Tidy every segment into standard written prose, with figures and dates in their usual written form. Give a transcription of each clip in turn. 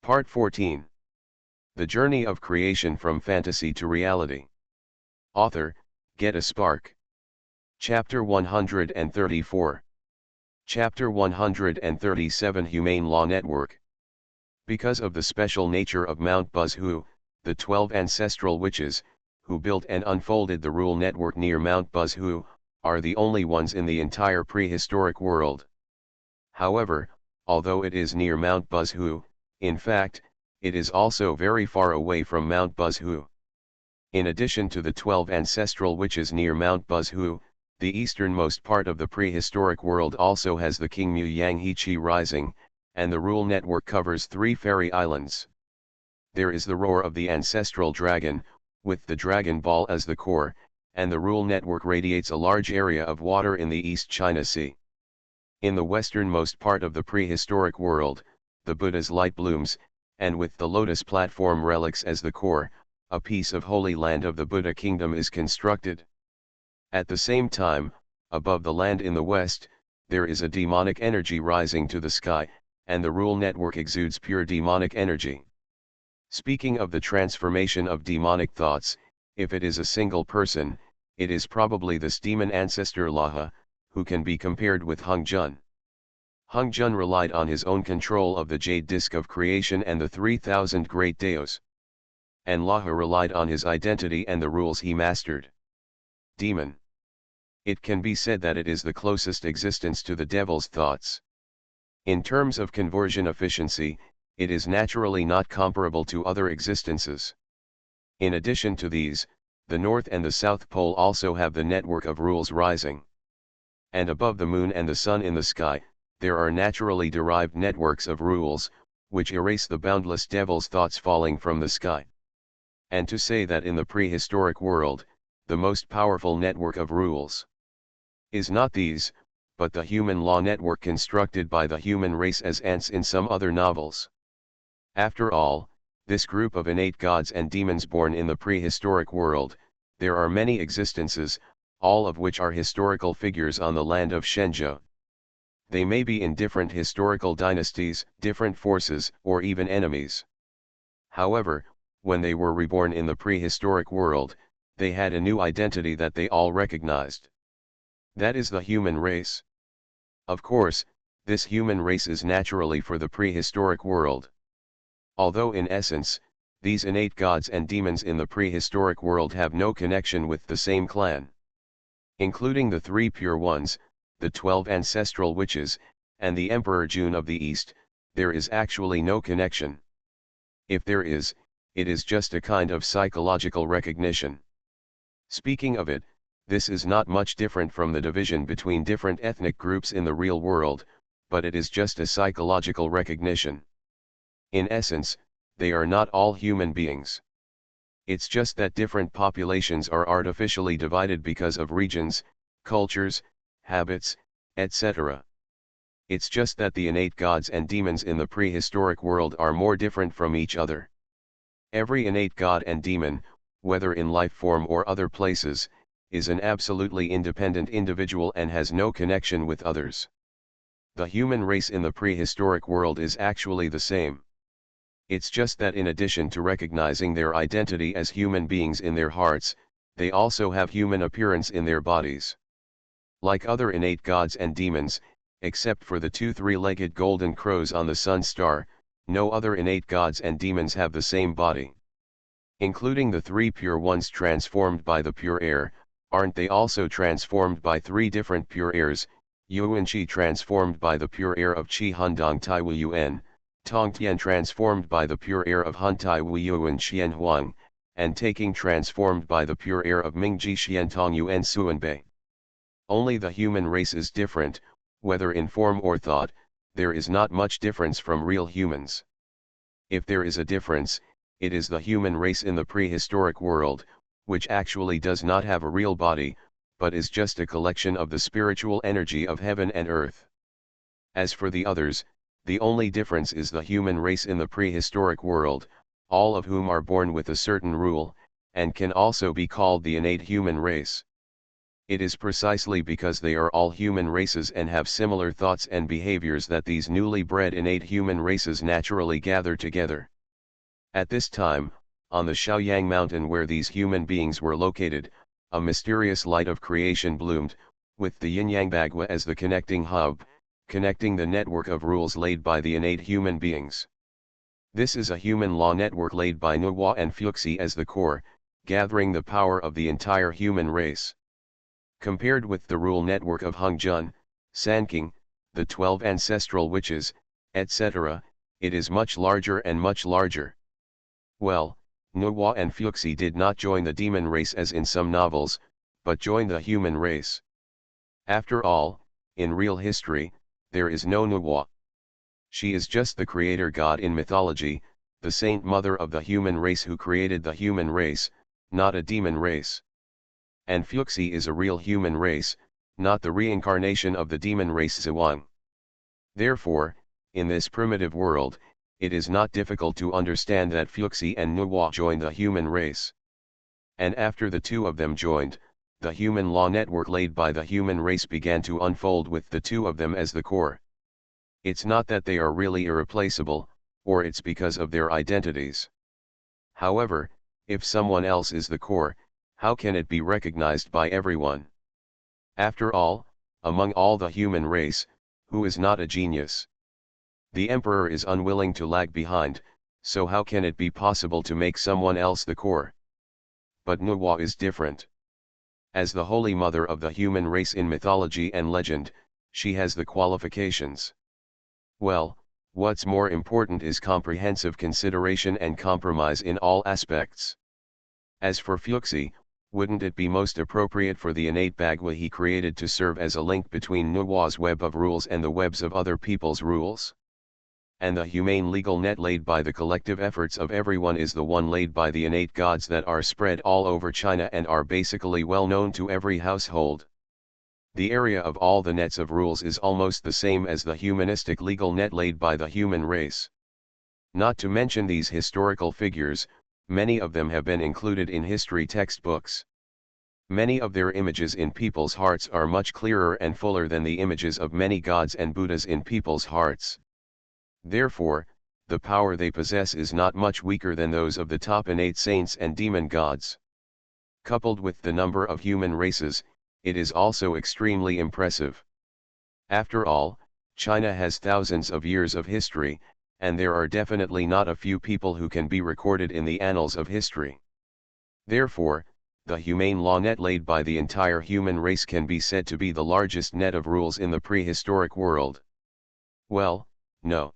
Part 14. The Journey of Creation from Fantasy to Reality. Author, Get a Spark. Chapter 134. Chapter 137 Humane Law Network. Because of the special nature of Mount Buzhu, the 12 ancestral witches, who built and unfolded the rule network near Mount Buzhu, are the only ones in the entire prehistoric world. However, although it is near Mount Buzhu, in fact, it is also very far away from Mount Buzhu. In addition to the 12 ancestral witches near Mount Buzhu, the easternmost part of the prehistoric world also has the King Mu Yang He Chi Rising, and the rule network covers 3 fairy islands. There is the roar of the ancestral dragon, with the Dragon Ball as the core, and the rule network radiates a large area of water in the East China Sea. In the westernmost part of the prehistoric world, the Buddha's light blooms, and with the lotus platform relics as the core, a piece of holy land of the Buddha kingdom is constructed. At the same time, above the land in the west, there is a demonic energy rising to the sky, and the rule network exudes pure demonic energy. Speaking of the transformation of demonic thoughts, if it is a single person, it is probably this demon ancestor Laha, who can be compared with Hung Jun. Hung Jun relied on his own control of the jade disk of creation and the 3,000 great Daos. And Laha relied on his identity and the rules he mastered. Demon. It can be said that it is the closest existence to the devil's thoughts. In terms of conversion efficiency, it is naturally not comparable to other existences. In addition to these, the North and the South Pole also have the network of rules rising. And above the moon and the sun in the sky, there are naturally derived networks of rules, which erase the boundless devil's thoughts falling from the sky. And to say that in the prehistoric world, the most powerful network of rules is not these, but the human law network constructed by the human race as ants in some other novels. After all, this group of innate gods and demons born in the prehistoric world, there are many existences, all of which are historical figures on the land of Shenzhou. They may be in different historical dynasties, different forces, or even enemies. However, when they were reborn in the prehistoric world, they had a new identity that they all recognized. That is the human race. Of course, this human race is naturally for the prehistoric world. Although in essence, these innate gods and demons in the prehistoric world have no connection with the same clan. Including the 3 pure ones, the 12 ancestral witches, and the Emperor Jun of the East, there is actually no connection. If there is, it is just a kind of psychological recognition. Speaking of it, this is not much different from the division between different ethnic groups in the real world, but it is just a psychological recognition. In essence, they are not all human beings. It's just that different populations are artificially divided because of regions, cultures, habits, etc. It's just that the innate gods and demons in the prehistoric world are more different from each other. Every innate god and demon, whether in life form or other places, is an absolutely independent individual and has no connection with others. The human race in the prehistoric world is actually the same. It's just that in addition to recognizing their identity as human beings in their hearts, they also have human appearance in their bodies. Like other innate gods and demons, except for the 2 3-legged golden crows on the sun star, no other innate gods and demons have the same body. Including the 3 pure ones transformed by the pure air, aren't they also transformed by 3 different pure airs, Yuan Qi transformed by the pure air of Qi Hundong Tai Wu Yuan, Tongtian transformed by the pure air of Han Tai Wu Yuan Xuanhuan, and Taking transformed by the pure air of Mingji Xian Tong Yuan Suanbei. Only the human race is different, whether in form or thought, there is not much difference from real humans. If there is a difference, it is the human race in the prehistoric world, which actually does not have a real body, but is just a collection of the spiritual energy of heaven and earth. As for the others, the only difference is the human race in the prehistoric world, all of whom are born with a certain rule, and can also be called the innate human race. It is precisely because they are all human races and have similar thoughts and behaviors that these newly bred innate human races naturally gather together. At this time, on the Shaoyang mountain where these human beings were located, a mysterious light of creation bloomed, with the Yin-Yang Bagua as the connecting hub, connecting the network of rules laid by the innate human beings. This is a human law network laid by Nuwa and Fuxi as the core, gathering the power of the entire human race. Compared with the rule network of Hongjun, Sanking, the 12 ancestral witches, etc., it is much larger and much larger. Well, Nuwa and Fuxi did not join the demon race as in some novels, but joined the human race. After all, in real history, there is no Nuwa. She is just the creator god in mythology, the saint mother of the human race who created the human race, not a demon race. And Fuxi is a real human race, not the reincarnation of the demon race Xuanhuan. Therefore, in this primitive world, it is not difficult to understand that Fuxi and Nuwa joined the human race. And after the two of them joined, the human law network laid by the human race began to unfold with the two of them as the core. It's not that they are really irreplaceable, or it's because of their identities. However, if someone else is the core, how can it be recognized by everyone? After all, among all the human race, who is not a genius? The emperor is unwilling to lag behind, so how can it be possible to make someone else the core? But Nuwa is different. As the holy mother of the human race in mythology and legend, she has the qualifications. Well, what's more important is comprehensive consideration and compromise in all aspects. As for Fuxi, wouldn't it be most appropriate for the innate Bagua he created to serve as a link between Nuwa's web of rules and the webs of other people's rules? And the humane legal net laid by the collective efforts of everyone is the one laid by the innate gods that are spread all over China and are basically well known to every household. The area of all the nets of rules is almost the same as the humanistic legal net laid by the human race. Not to mention these historical figures, many of them have been included in history textbooks. Many of their images in people's hearts are much clearer and fuller than the images of many gods and Buddhas in people's hearts. Therefore, the power they possess is not much weaker than those of the top innate saints and demon gods. Coupled with the number of human races, it is also extremely impressive. After all, China has thousands of years of history, and there are definitely not a few people who can be recorded in the annals of history. Therefore, the humane law net laid by the entire human race can be said to be the largest net of rules in the prehistoric world. Well, no.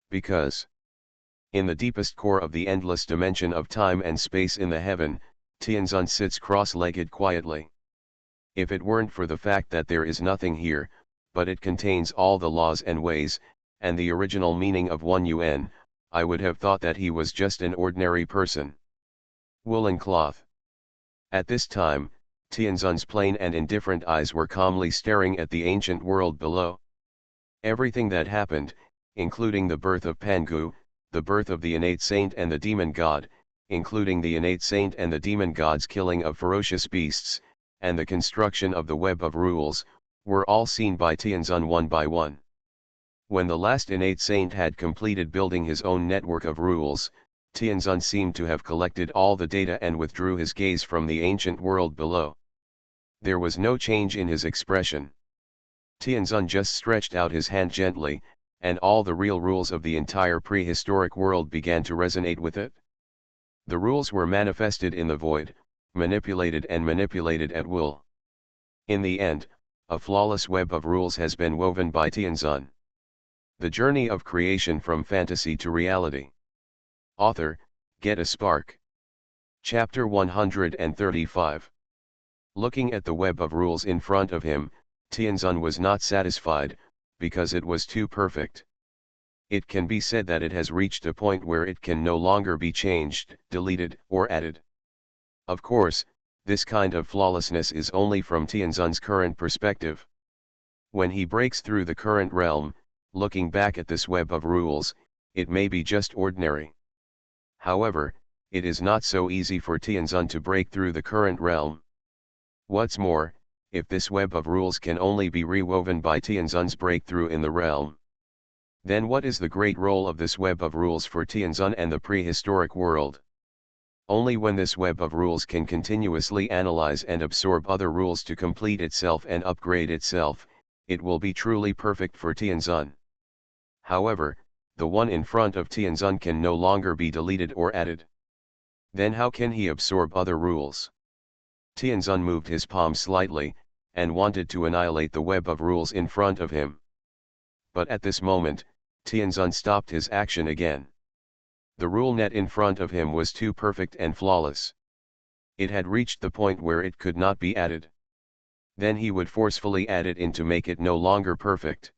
Because in the deepest core of the endless dimension of time and space in the heaven, Tianzun sits cross-legged quietly. If it weren't for the fact that there is nothing here, but it contains all the laws and ways, and the original meaning of 1UN, I would have thought that he was just an ordinary person. Woolen cloth. At this time, Tianzun's plain and indifferent eyes were calmly staring at the ancient world below. Everything that happened, including the birth of Pangu, the birth of the innate saint and the demon god, including the innate saint and the demon god's killing of ferocious beasts, and the construction of the web of rules, were all seen by Tianzun one by one. When the last innate saint had completed building his own network of rules, Tianzun seemed to have collected all the data and withdrew his gaze from the ancient world below. There was no change in his expression. Tianzun just stretched out his hand gently, and all the real rules of the entire prehistoric world began to resonate with it. The rules were manifested in the void, manipulated at will. In the end, a flawless web of rules has been woven by Tianzun. The Journey of Creation from Fantasy to Reality. Author, Get a Spark. Chapter 135. Looking at the web of rules in front of him, Tianzun was not satisfied, because it was too perfect. It can be said that it has reached a point where it can no longer be changed, deleted, or added. Of course, this kind of flawlessness is only from Tianzun's current perspective. When he breaks through the current realm, looking back at this web of rules, it may be just ordinary. However, it is not so easy for Tianzun to break through the current realm. What's more, if this web of rules can only be rewoven by Tianzun's breakthrough in the realm. Then what is the great role of this web of rules for Tianzun and the prehistoric world? Only when this web of rules can continuously analyze and absorb other rules to complete itself and upgrade itself, it will be truly perfect for Tianzun. However, the one in front of Tianzun can no longer be deleted or added. Then how can he absorb other rules? Tianzun moved his palm slightly, and wanted to annihilate the web of rules in front of him. But at this moment, Tianzun stopped his action again. The rule net in front of him was too perfect and flawless. It had reached the point where it could not be added. Then he would forcefully add it in to make it no longer perfect.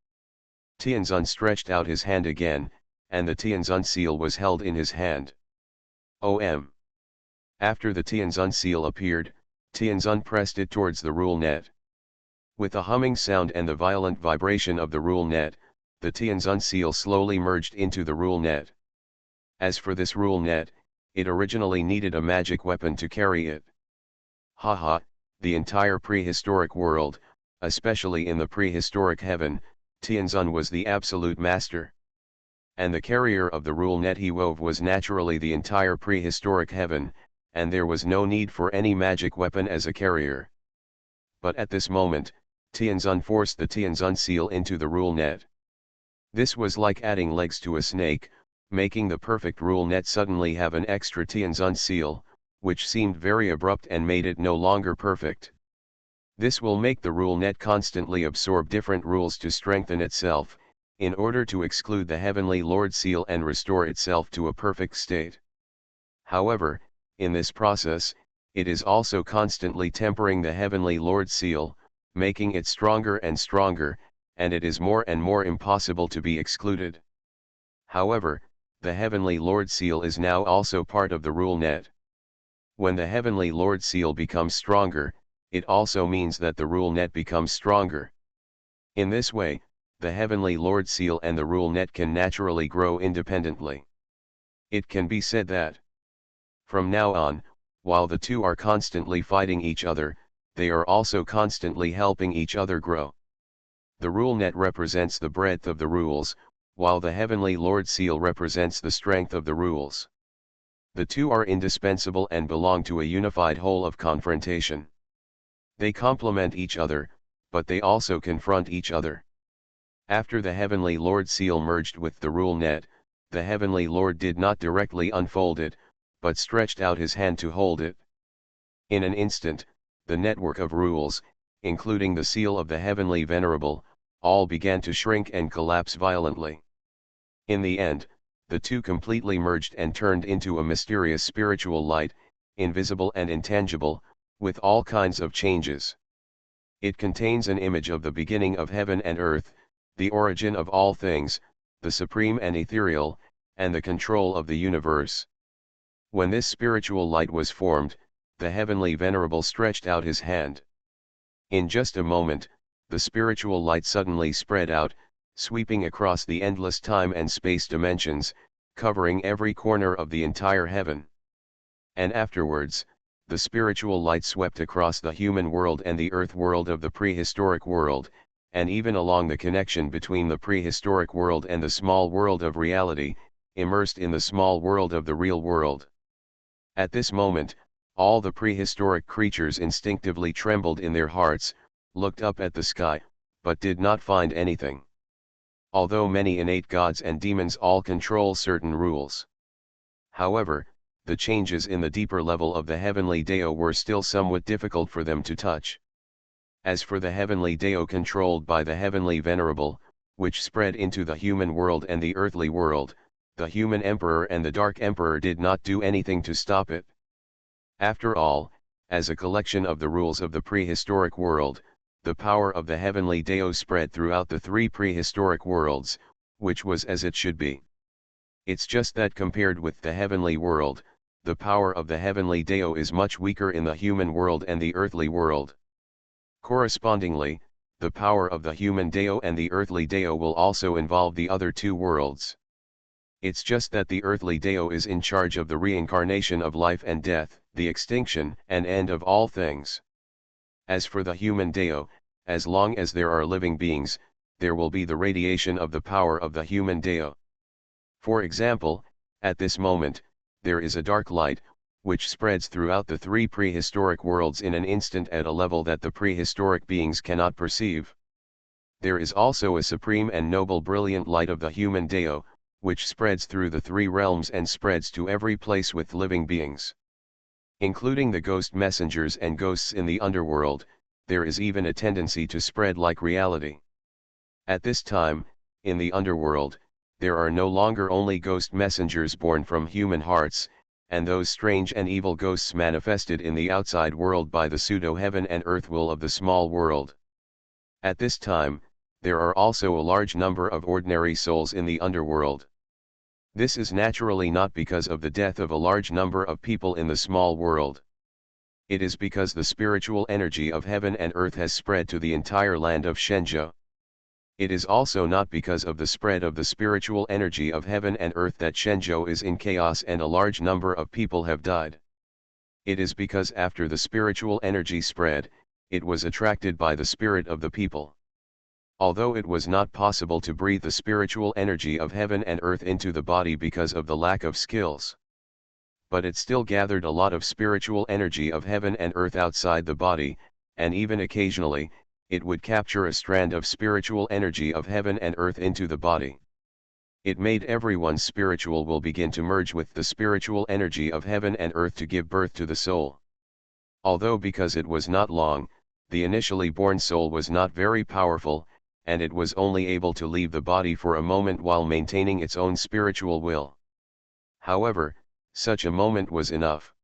Tianzun stretched out his hand again, and the Tianzun seal was held in his hand. OM. After the Tianzun seal appeared, Tianzun pressed it towards the rule net. With a humming sound and the violent vibration of the rule net, the Tianzun seal slowly merged into the rule net. As for this rule net, it originally needed a magic weapon to carry it. Haha, the entire prehistoric world, especially in the prehistoric heaven, Tianzun was the absolute master. And the carrier of the rule net he wove was naturally the entire prehistoric heaven, and there was no need for any magic weapon as a carrier. But at this moment, Tianzun forced the Tianzun seal into the rule net. This was like adding legs to a snake, making the perfect rule net suddenly have an extra Tianzun seal, which seemed very abrupt and made it no longer perfect. This will make the rule net constantly absorb different rules to strengthen itself, in order to exclude the Heavenly Lord seal and restore itself to a perfect state. However, in this process, it is also constantly tempering the Heavenly Lord seal, making it stronger and stronger, and it is more and more impossible to be excluded. However, the Heavenly Lord seal is now also part of the rule net. When the Heavenly Lord seal becomes stronger, it also means that the rule net becomes stronger. In this way, the Heavenly Lord seal and the rule net can naturally grow independently. It can be said that, from now on, while the two are constantly fighting each other, they are also constantly helping each other grow. The rule net represents the breadth of the rules, while the Heavenly Lord seal represents the strength of the rules. The two are indispensable and belong to a unified whole of confrontation. They complement each other, but they also confront each other. After the Heavenly Lord seal merged with the rule net, the Heavenly Lord did not directly unfold it, but stretched out his hand to hold it. In an instant, the network of rules, including the seal of the Heavenly Venerable, all began to shrink and collapse violently. In the end, the two completely merged and turned into a mysterious spiritual light, invisible and intangible, with all kinds of changes. It contains an image of the beginning of heaven and earth, the origin of all things, the supreme and ethereal, and the control of the universe. When this spiritual light was formed, the Heavenly Venerable stretched out his hand. In just a moment, the spiritual light suddenly spread out, sweeping across the endless time and space dimensions, covering every corner of the entire heaven. And afterwards, the spiritual light swept across the human world and the earth world of the prehistoric world, and even along the connection between the prehistoric world and the small world of reality, immersed in the small world of the real world. At this moment, all the prehistoric creatures instinctively trembled in their hearts, looked up at the sky, but did not find anything. Although many innate gods and demons all control certain rules. However, the changes in the deeper level of the heavenly Dao were still somewhat difficult for them to touch. As for the heavenly Dao controlled by the Heavenly Venerable, which spread into the human world and the earthly world, the human emperor and the dark emperor did not do anything to stop it. After all, as a collection of the rules of the prehistoric world, the power of the heavenly Dao spread throughout the three prehistoric worlds, which was as it should be. It's just that compared with the heavenly world, the power of the heavenly Dao is much weaker in the human world and the earthly world. Correspondingly, the power of the human Dao and the earthly Dao will also involve the other two worlds. It's just that the earthly Dao is in charge of the reincarnation of life and death, the extinction and end of all things. As for the human Dao, as long as there are living beings, there will be the radiation of the power of the human Dao. For example, at this moment, there is a dark light, which spreads throughout the three prehistoric worlds in an instant at a level that the prehistoric beings cannot perceive. There is also a supreme and noble brilliant light of the human Dao, which spreads through the three realms and spreads to every place with living beings. Including the ghost messengers and ghosts in the underworld, there is even a tendency to spread like reality. At this time, in the underworld, there are no longer only ghost messengers born from human hearts, and those strange and evil ghosts manifested in the outside world by the pseudo-heaven and earth will of the small world. At this time, there are also a large number of ordinary souls in the underworld. This is naturally not because of the death of a large number of people in the small world. It is because the spiritual energy of heaven and earth has spread to the entire land of Shenzhou. It is also not because of the spread of the spiritual energy of heaven and earth that Shenzhou is in chaos and a large number of people have died. It is because after the spiritual energy spread, it was attracted by the spirit of the people. Although it was not possible to breathe the spiritual energy of heaven and earth into the body because of the lack of skills. But it still gathered a lot of spiritual energy of heaven and earth outside the body, and even occasionally, it would capture a strand of spiritual energy of heaven and earth into the body. It made everyone's spiritual will begin to merge with the spiritual energy of heaven and earth to give birth to the soul. Although because it was not long, the initially born soul was not very powerful, and it was only able to leave the body for a moment while maintaining its own spiritual will. However, such a moment was enough.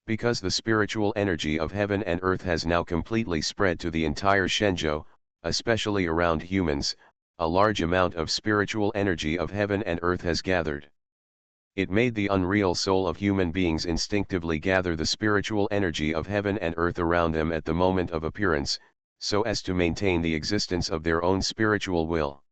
Because the spiritual energy of heaven and earth has now completely spread to the entire Shenzhou, especially around humans, a large amount of spiritual energy of heaven and earth has gathered. It made the unreal soul of human beings instinctively gather the spiritual energy of heaven and earth around them at the moment of appearance, so as to maintain the existence of their own spiritual will.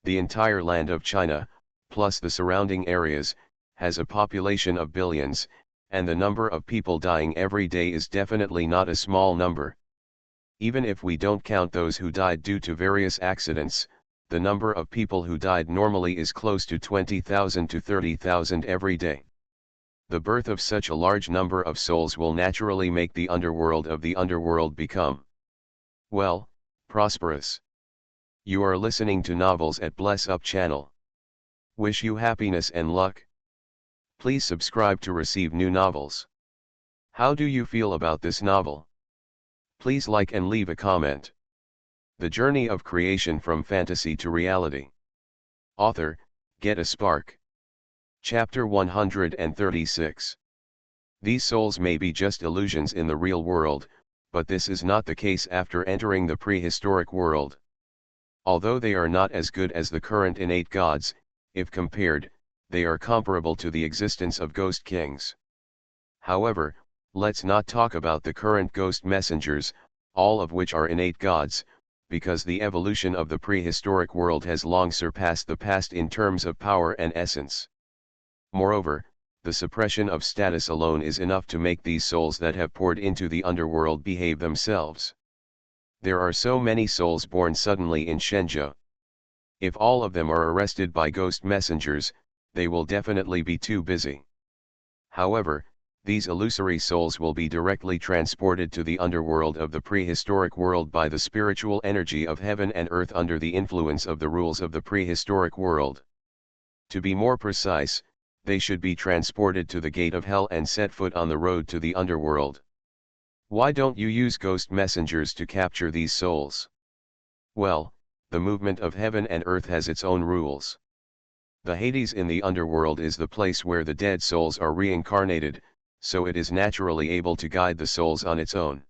The entire land of China, plus the surrounding areas, has a population of billions, and the number of people dying every day is definitely not a small number. Even if we don't count those who died due to various accidents, the number of people who died normally is close to 20,000 to 30,000 every day. The birth of such a large number of souls will naturally make the underworld of the underworld become, well, prosperous. You are listening to novels at Bless Up channel. Wish you happiness and luck. Please subscribe to receive new novels. How do you feel about this novel? Please like and leave a comment. The Journey of Creation from Fantasy to Reality. Author, Get a Spark. Chapter 136. These souls may be just illusions in the real world, but this is not the case after entering the prehistoric world. Although they are not as good as the current innate gods, if compared, they are comparable to the existence of ghost kings. However, let's not talk about the current ghost messengers, all of which are innate gods, because the evolution of the prehistoric world has long surpassed the past in terms of power and essence. Moreover, the suppression of status alone is enough to make these souls that have poured into the underworld behave themselves. There are so many souls born suddenly in Shenzhou. If all of them are arrested by ghost messengers, they will definitely be too busy. However, these illusory souls will be directly transported to the underworld of the prehistoric world by the spiritual energy of heaven and earth under the influence of the rules of the prehistoric world. To be more precise, they should be transported to the gate of hell and set foot on the road to the underworld. Why don't you use ghost messengers to capture these souls? Well, the movement of heaven and earth has its own rules. The Hades in the underworld is the place where the dead souls are reincarnated, so it is naturally able to guide the souls on its own.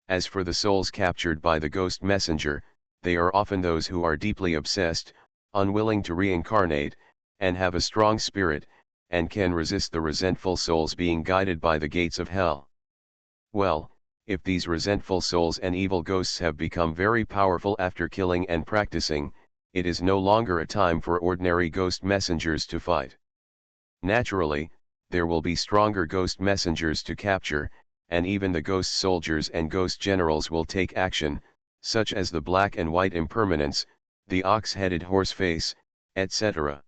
As for the souls captured by the ghost messenger, they are often those who are deeply obsessed, unwilling to reincarnate, and have a strong spirit, and can resist the resentful souls being guided by the gates of hell. Well, if these resentful souls and evil ghosts have become very powerful after killing and practicing, it is no longer a time for ordinary ghost messengers to fight. Naturally, there will be stronger ghost messengers to capture, and even the ghost soldiers and ghost generals will take action, such as the black and white impermanence, the ox-headed horse face, etc.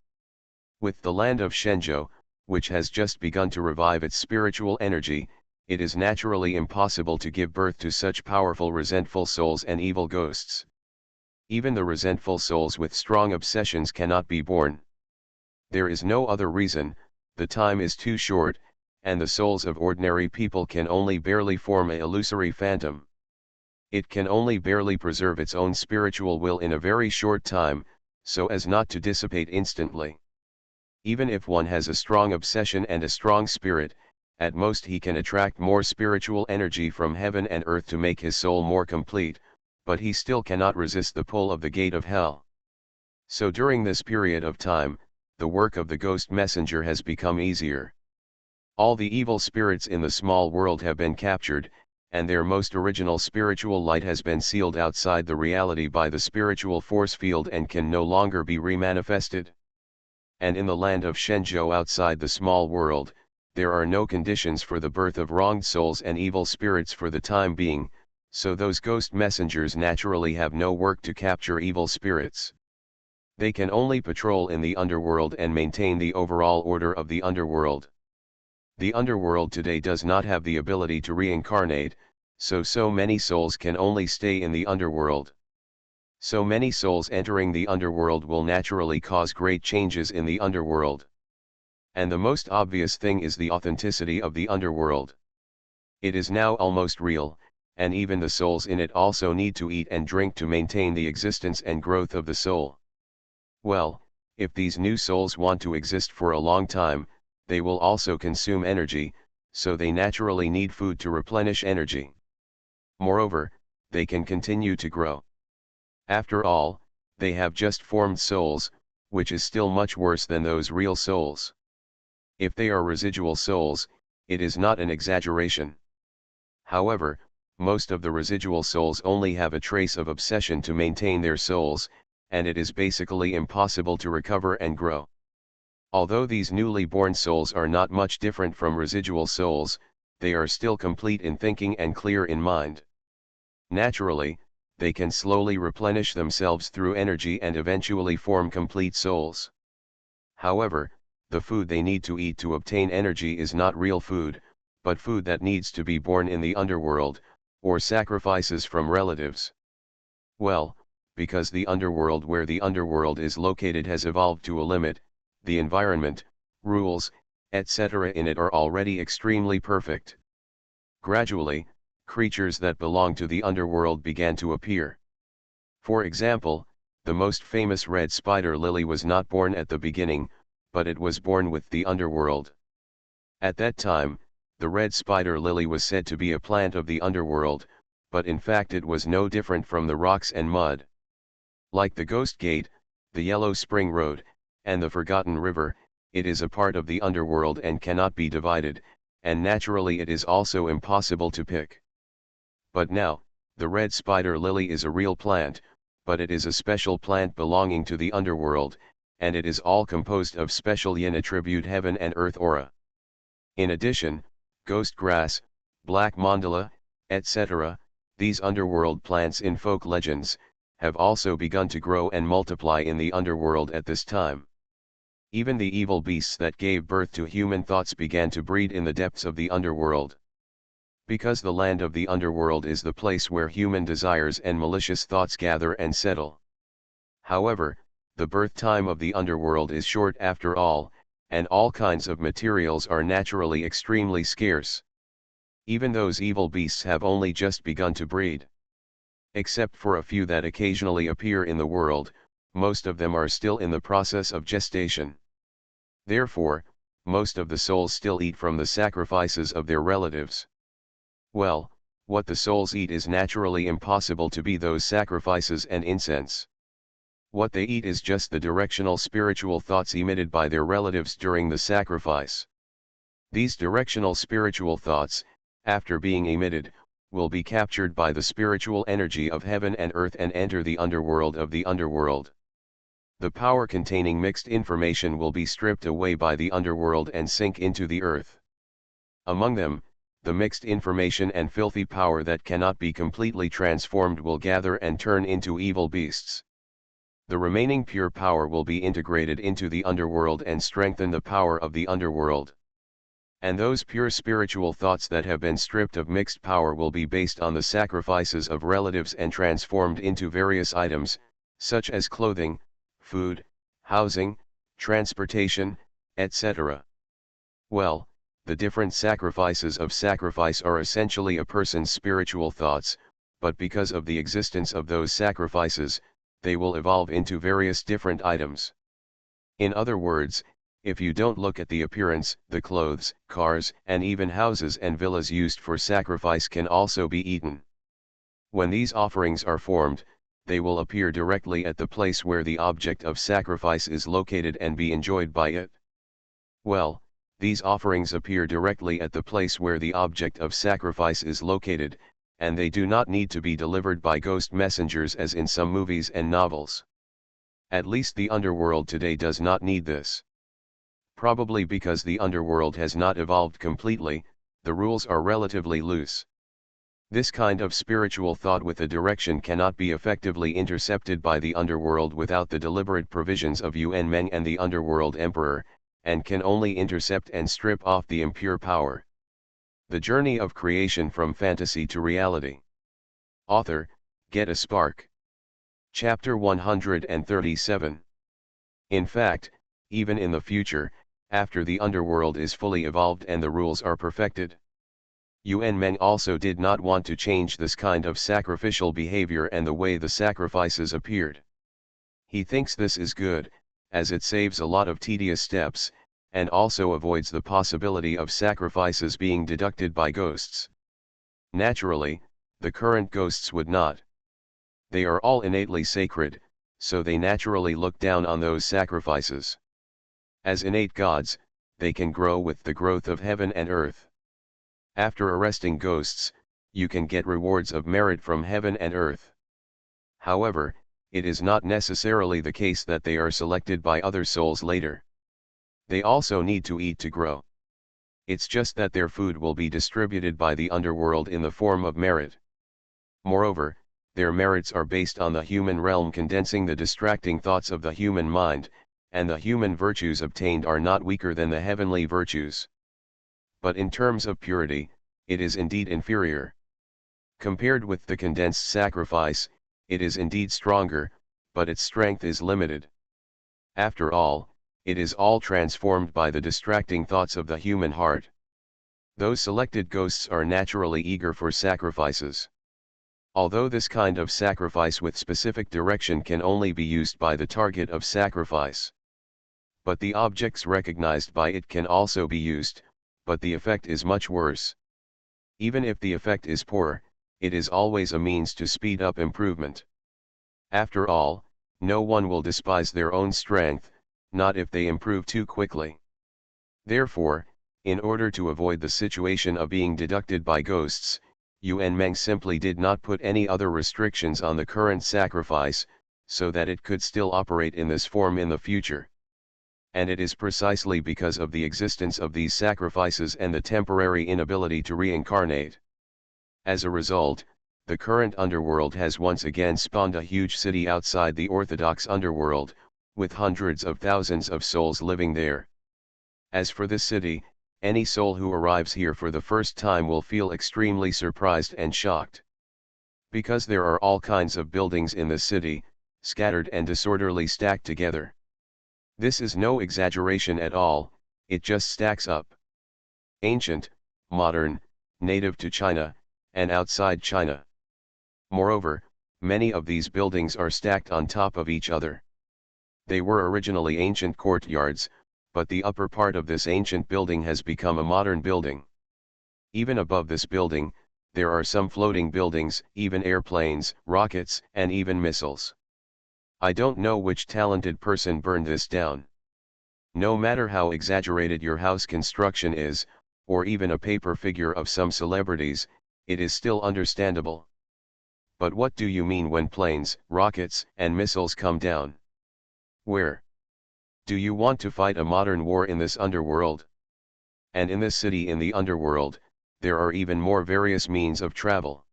With the land of Shenzhou, which has just begun to revive its spiritual energy, it is naturally impossible to give birth to such powerful resentful souls and evil ghosts. Even the resentful souls with strong obsessions cannot be born. There is no other reason, the time is too short, and the souls of ordinary people can only barely form an illusory phantom. It can only barely preserve its own spiritual will in a very short time, so as not to dissipate instantly. Even if one has a strong obsession and a strong spirit, at most he can attract more spiritual energy from heaven and earth to make his soul more complete, but he still cannot resist the pull of the gate of hell. So during this period of time, the work of the ghost messenger has become easier. All the evil spirits in the small world have been captured, and their most original spiritual light has been sealed outside the reality by the spiritual force field and can no longer be remanifested. And in the land of Shenzhou outside the small world, there are no conditions for the birth of wronged souls and evil spirits for the time being, so those ghost messengers naturally have no work to capture evil spirits. They can only patrol in the underworld and maintain the overall order of the underworld. The underworld today does not have the ability to reincarnate, so many souls can only stay in the underworld. So many souls entering the underworld will naturally cause great changes in the underworld. And the most obvious thing is the authenticity of the underworld. It is now almost real, and even the souls in it also need to eat and drink to maintain the existence and growth of the soul. Well, if these new souls want to exist for a long time, they will also consume energy, so they naturally need food to replenish energy. Moreover, they can continue to grow. After all, they have just formed souls, which is still much worse than those real souls. If they are residual souls, it is not an exaggeration. However, most of the residual souls only have a trace of obsession to maintain their souls, and it is basically impossible to recover and grow. Although these newly born souls are not much different from residual souls, they are still complete in thinking and clear in mind. Naturally, they can slowly replenish themselves through energy and eventually form complete souls. However, the food they need to eat to obtain energy is not real food, but food that needs to be born in the underworld, or sacrifices from relatives. Well, because the underworld where the underworld is located has evolved to a limit, the environment, rules, etc. in it are already extremely perfect. Gradually, creatures that belong to the underworld began to appear. For example, the most famous red spider lily was not born at the beginning, but it was born with the underworld. At that time, the red spider lily was said to be a plant of the underworld, but in fact it was no different from the rocks and mud. Like the Ghost Gate, the Yellow Spring Road, and the Forgotten River, it is a part of the underworld and cannot be divided, and naturally it is also impossible to pick. But now, the red spider lily is a real plant, but it is a special plant belonging to the underworld, and it is all composed of special yin attribute heaven and earth aura. In addition, ghost grass, black mandala, etc., these underworld plants in folk legends, have also begun to grow and multiply in the underworld at this time. Even the evil beasts that gave birth to human thoughts began to breed in the depths of the underworld. Because the land of the underworld is the place where human desires and malicious thoughts gather and settle. However, the birth time of the underworld is short after all, and all kinds of materials are naturally extremely scarce. Even those evil beasts have only just begun to breed. Except for a few that occasionally appear in the world, most of them are still in the process of gestation. Therefore, most of the souls still eat from the sacrifices of their relatives. Well, what the souls eat is naturally impossible to be those sacrifices and incense. What they eat is just the directional spiritual thoughts emitted by their relatives during the sacrifice. These directional spiritual thoughts, after being emitted, will be captured by the spiritual energy of heaven and earth and enter the underworld of the underworld. The power containing mixed information will be stripped away by the underworld and sink into the earth. Among them, the mixed information and filthy power that cannot be completely transformed will gather and turn into evil beasts. The remaining pure power will be integrated into the underworld and strengthen the power of the underworld. And those pure spiritual thoughts that have been stripped of mixed power will be based on the sacrifices of relatives and transformed into various items, such as clothing, food, housing, transportation, etc. Well, the different sacrifices of sacrifice are essentially a person's spiritual thoughts, but because of the existence of those sacrifices, they will evolve into various different items. In other words, if you don't look at the appearance, the clothes, cars, and even houses and villas used for sacrifice can also be eaten. When these offerings are formed, they will appear directly at the place where the object of sacrifice is located and be enjoyed by it. Well, these offerings appear directly at the place where the object of sacrifice is located, and they do not need to be delivered by ghost messengers as in some movies and novels. At least the underworld today does not need this. Probably because the underworld has not evolved completely, the rules are relatively loose. This kind of spiritual thought with a direction cannot be effectively intercepted by the underworld without the deliberate provisions of Yuan Meng and the underworld emperor, and can only intercept and strip off the impure power. The Journey of Creation from Fantasy to Reality. Author, Get a Spark. Chapter 137. In fact, even in the future, after the underworld is fully evolved and the rules are perfected, Yuan Meng also did not want to change this kind of sacrificial behavior and the way the sacrifices appeared. He thinks this is good, as it saves a lot of tedious steps, and also avoids the possibility of sacrifices being deducted by ghosts. Naturally, the current ghosts would not. They are all innately sacred, so they naturally look down on those sacrifices. As innate gods, they can grow with the growth of heaven and earth. After arresting ghosts, you can get rewards of merit from heaven and earth. However, it is not necessarily the case that they are selected by other souls later. They also need to eat to grow. It's just that their food will be distributed by the underworld in the form of merit. Moreover, their merits are based on the human realm condensing the distracting thoughts of the human mind, and the human virtues obtained are not weaker than the heavenly virtues. But in terms of purity, it is indeed inferior. Compared with the condensed sacrifice, it is indeed stronger, but its strength is limited. After all, it is all transformed by the distracting thoughts of the human heart. Those selected ghosts are naturally eager for sacrifices. Although this kind of sacrifice with specific direction can only be used by the target of sacrifice. But the objects recognized by it can also be used, but the effect is much worse. Even if the effect is poor, it is always a means to speed up improvement. After all, no one will despise their own strength, not if they improve too quickly. Therefore, in order to avoid the situation of being deducted by ghosts, Yuan Meng simply did not put any other restrictions on the current sacrifice, so that it could still operate in this form in the future. And it is precisely because of the existence of these sacrifices and the temporary inability to reincarnate. As a result, the current underworld has once again spawned a huge city outside the orthodox underworld, with hundreds of thousands of souls living there. As for this city, any soul who arrives here for the first time will feel extremely surprised and shocked. Because there are all kinds of buildings in the city, scattered and disorderly stacked together. This is no exaggeration at all, it just stacks up. Ancient, modern, native to China, and outside China. Moreover, many of these buildings are stacked on top of each other. They were originally ancient courtyards, but the upper part of this ancient building has become a modern building. Even above this building, there are some floating buildings, even airplanes, rockets, and even missiles. I don't know which talented person burned this down. No matter how exaggerated your house construction is, or even a paper figure of some celebrities, it is still understandable. But what do you mean when planes, rockets, and missiles come down? Where? Do you want to fight a modern war in this underworld? And in this city in the underworld, there are even more various means of travel.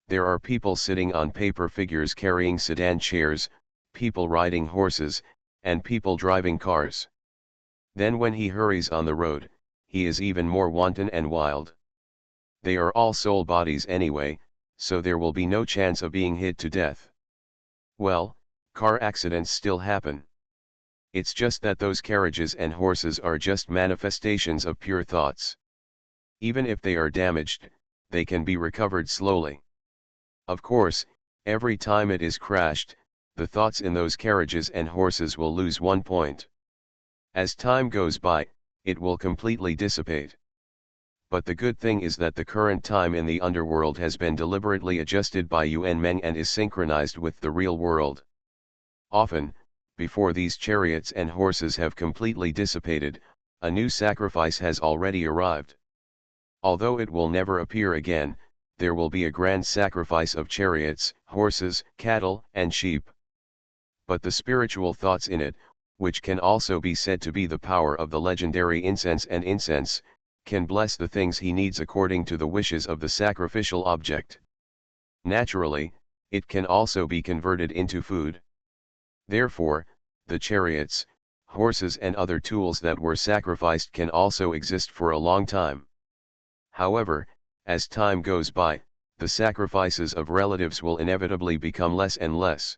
There are people sitting on paper figures carrying sedan chairs, people riding horses, and people driving cars. Then when he hurries on the road, he is even more wanton and wild. They are all soul bodies anyway, so there will be no chance of being hit to death. Well, car accidents still happen. It's just that those carriages and horses are just manifestations of pure thoughts. Even if they are damaged, they can be recovered slowly. Of course, every time it is crashed, the thoughts in those carriages and horses will lose 1 point. As time goes by, it will completely dissipate. But the good thing is that the current time in the underworld has been deliberately adjusted by Yuan Meng and is synchronized with the real world. Often, before these chariots and horses have completely dissipated, a new sacrifice has already arrived. Although it will never appear again, there will be a grand sacrifice of chariots, horses, cattle, and sheep. But the spiritual thoughts in it, which can also be said to be the power of the legendary incense and incense, can bless the things he needs according to the wishes of the sacrificial object. Naturally, it can also be converted into food. Therefore, the chariots, horses and other tools that were sacrificed can also exist for a long time. However, as time goes by, the sacrifices of relatives will inevitably become less and less.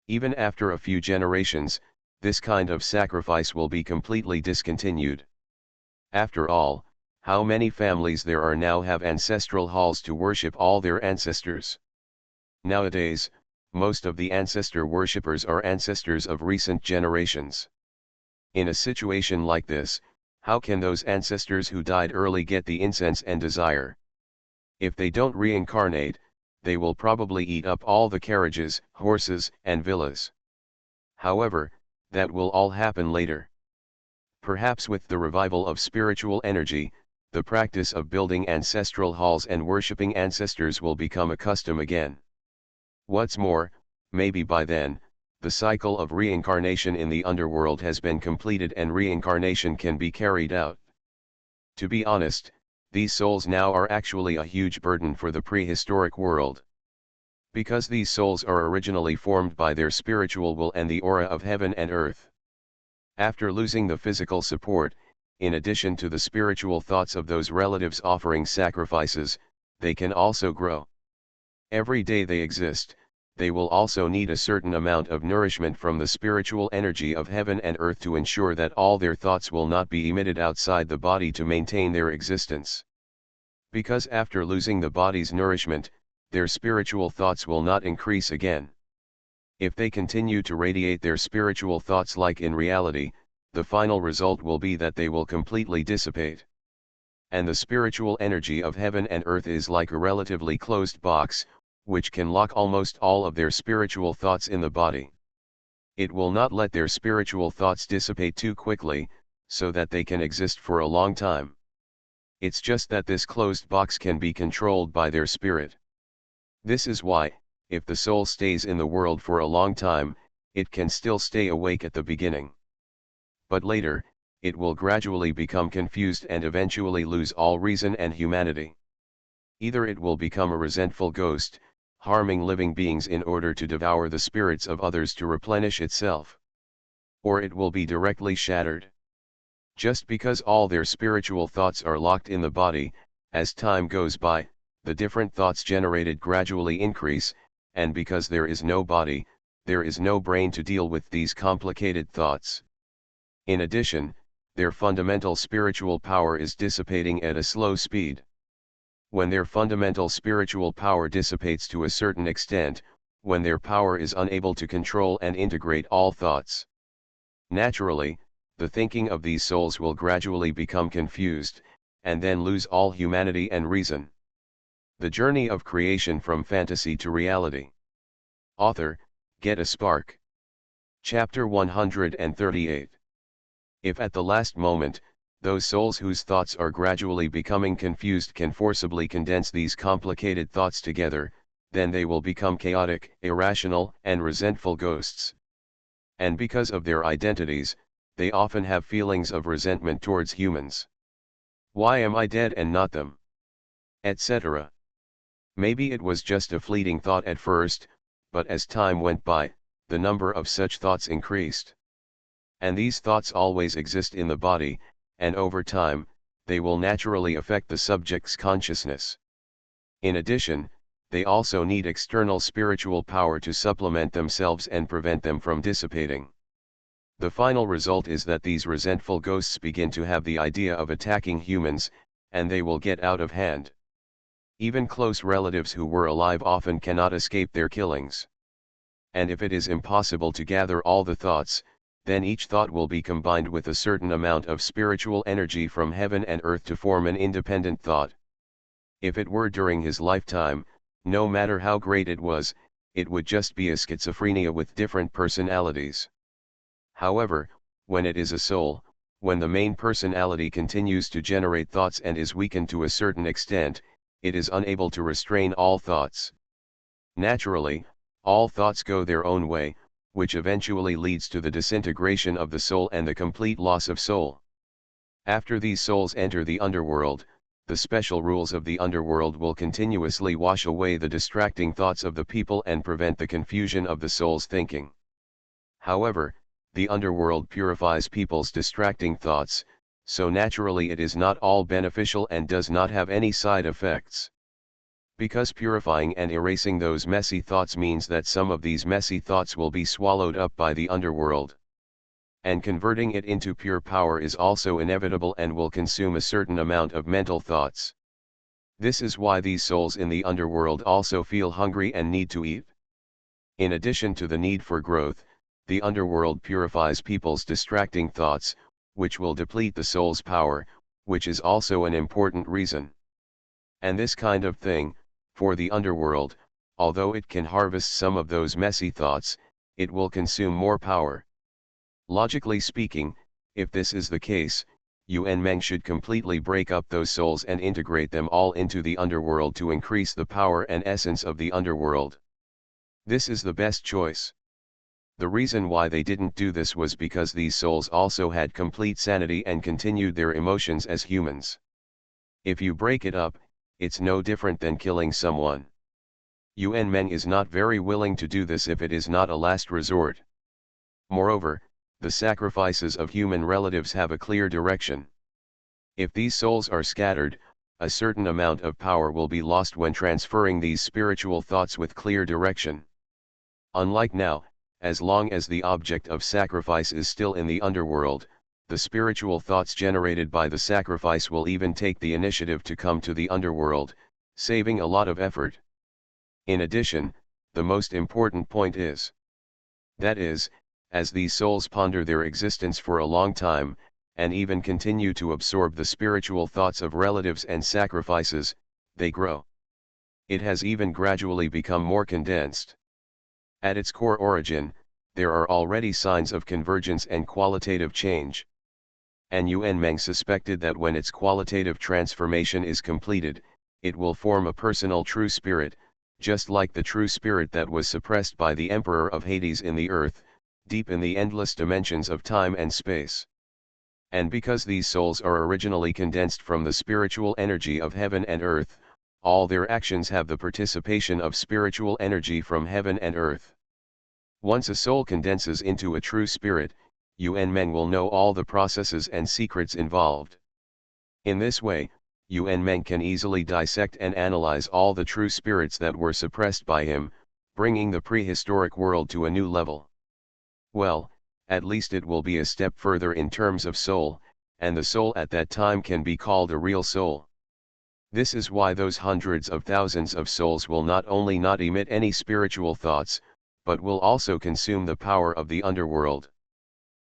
Even after a few generations, this kind of sacrifice will be completely discontinued. After all, how many families there are now have ancestral halls to worship all their ancestors? Nowadays, most of the ancestor worshippers are ancestors of recent generations. In a situation like this, how can those ancestors who died early get the incense and desire? If they don't reincarnate, they will probably eat up all the carriages, horses, and villas. However, that will all happen later. Perhaps with the revival of spiritual energy, the practice of building ancestral halls and worshipping ancestors will become a custom again. What's more, maybe by then, the cycle of reincarnation in the underworld has been completed and reincarnation can be carried out. To be honest, these souls now are actually a huge burden for the prehistoric world. Because these souls are originally formed by their spiritual will and the aura of heaven and earth. After losing the physical support, in addition to the spiritual thoughts of those relatives offering sacrifices, they can also grow. Every day they exist, they will also need a certain amount of nourishment from the spiritual energy of heaven and earth to ensure that all their thoughts will not be emitted outside the body to maintain their existence. Because after losing the body's nourishment, their spiritual thoughts will not increase again. If they continue to radiate their spiritual thoughts like in reality, the final result will be that they will completely dissipate. And the spiritual energy of heaven and earth is like a relatively closed box, which can lock almost all of their spiritual thoughts in the body. It will not let their spiritual thoughts dissipate too quickly, so that they can exist for a long time. It's just that this closed box can be controlled by their spirit. This is why, if the soul stays in the world for a long time, it can still stay awake at the beginning. But later, it will gradually become confused and eventually lose all reason and humanity. Either it will become a resentful ghost, harming living beings in order to devour the spirits of others to replenish itself. Or it will be directly shattered. Just because all their spiritual thoughts are locked in the body, as time goes by, the different thoughts generated gradually increase, and because there is no body, there is no brain to deal with these complicated thoughts. In addition, their fundamental spiritual power is dissipating at a slow speed. When their fundamental spiritual power dissipates to a certain extent, when their power is unable to control and integrate all thoughts. Naturally, the thinking of these souls will gradually become confused, and then lose all humanity and reason. The Journey of Creation from Fantasy to Reality. Author, Get a Spark. Chapter 138. If at the last moment, those souls whose thoughts are gradually becoming confused can forcibly condense these complicated thoughts together, then they will become chaotic, irrational, and resentful ghosts. And because of their identities, they often have feelings of resentment towards humans. Why am I dead and not them? etc. Maybe it was just a fleeting thought at first, but as time went by, the number of such thoughts increased. And these thoughts always exist in the body, and over time, they will naturally affect the subject's consciousness. In addition, they also need external spiritual power to supplement themselves and prevent them from dissipating. The final result is that these resentful ghosts begin to have the idea of attacking humans, and they will get out of hand. Even close relatives who were alive often cannot escape their killings. And if it is impossible to gather all the thoughts, then each thought will be combined with a certain amount of spiritual energy from heaven and earth to form an independent thought. If it were during his lifetime, no matter how great it would just be a schizophrenia with different personalities. However, when it is a soul, when the main personality continues to generate thoughts and is weakened to a certain extent, it is unable to restrain all thoughts. Naturally, all thoughts go their own way, which eventually leads to the disintegration of the soul and the complete loss of soul. After these souls enter the underworld, the special rules of the underworld will continuously wash away the distracting thoughts of the people and prevent the confusion of the soul's thinking. However, the underworld purifies people's distracting thoughts, so naturally it is not all beneficial and does not have any side effects. Because purifying and erasing those messy thoughts means that some of these messy thoughts will be swallowed up by the underworld. And converting it into pure power is also inevitable and will consume a certain amount of mental thoughts. This is why these souls in the underworld also feel hungry and need to eat. In addition to the need for growth, the underworld purifies people's distracting thoughts, which will deplete the soul's power, which is also an important reason. And this kind of thing, for the underworld, although it can harvest some of those messy thoughts, it will consume more power. Logically speaking, if this is the case, Yuan Meng should completely break up those souls and integrate them all into the underworld to increase the power and essence of the underworld. This is the best choice. The reason why they didn't do this was because these souls also had complete sanity and continued their emotions as humans. If you break it up, it's no different than killing someone. Yuan Meng is not very willing to do this if it is not a last resort. Moreover, the sacrifices of human relatives have a clear direction. If these souls are scattered, a certain amount of power will be lost when transferring these spiritual thoughts with clear direction. Unlike now, as long as the object of sacrifice is still in the underworld, the spiritual thoughts generated by the sacrifice will even take the initiative to come to the underworld, saving a lot of effort. In addition, the most important point is, that is, as these souls ponder their existence for a long time, and even continue to absorb the spiritual thoughts of relatives and sacrifices, they grow. It has even gradually become more condensed. At its core origin, there are already signs of convergence and qualitative change. And Yuan Meng suspected that when its qualitative transformation is completed, it will form a personal true spirit, just like the true spirit that was suppressed by the Emperor of Hades in the earth, deep in the endless dimensions of time and space. And because these souls are originally condensed from the spiritual energy of heaven and earth, all their actions have the participation of spiritual energy from heaven and earth. Once a soul condenses into a true spirit, Yuan Meng will know all the processes and secrets involved. In this way, Yuan Meng can easily dissect and analyze all the true spirits that were suppressed by him, bringing the prehistoric world to a new level. Well, at least it will be a step further in terms of soul, and the soul at that time can be called a real soul. This is why those hundreds of thousands of souls will not only not emit any spiritual thoughts, but will also consume the power of the underworld.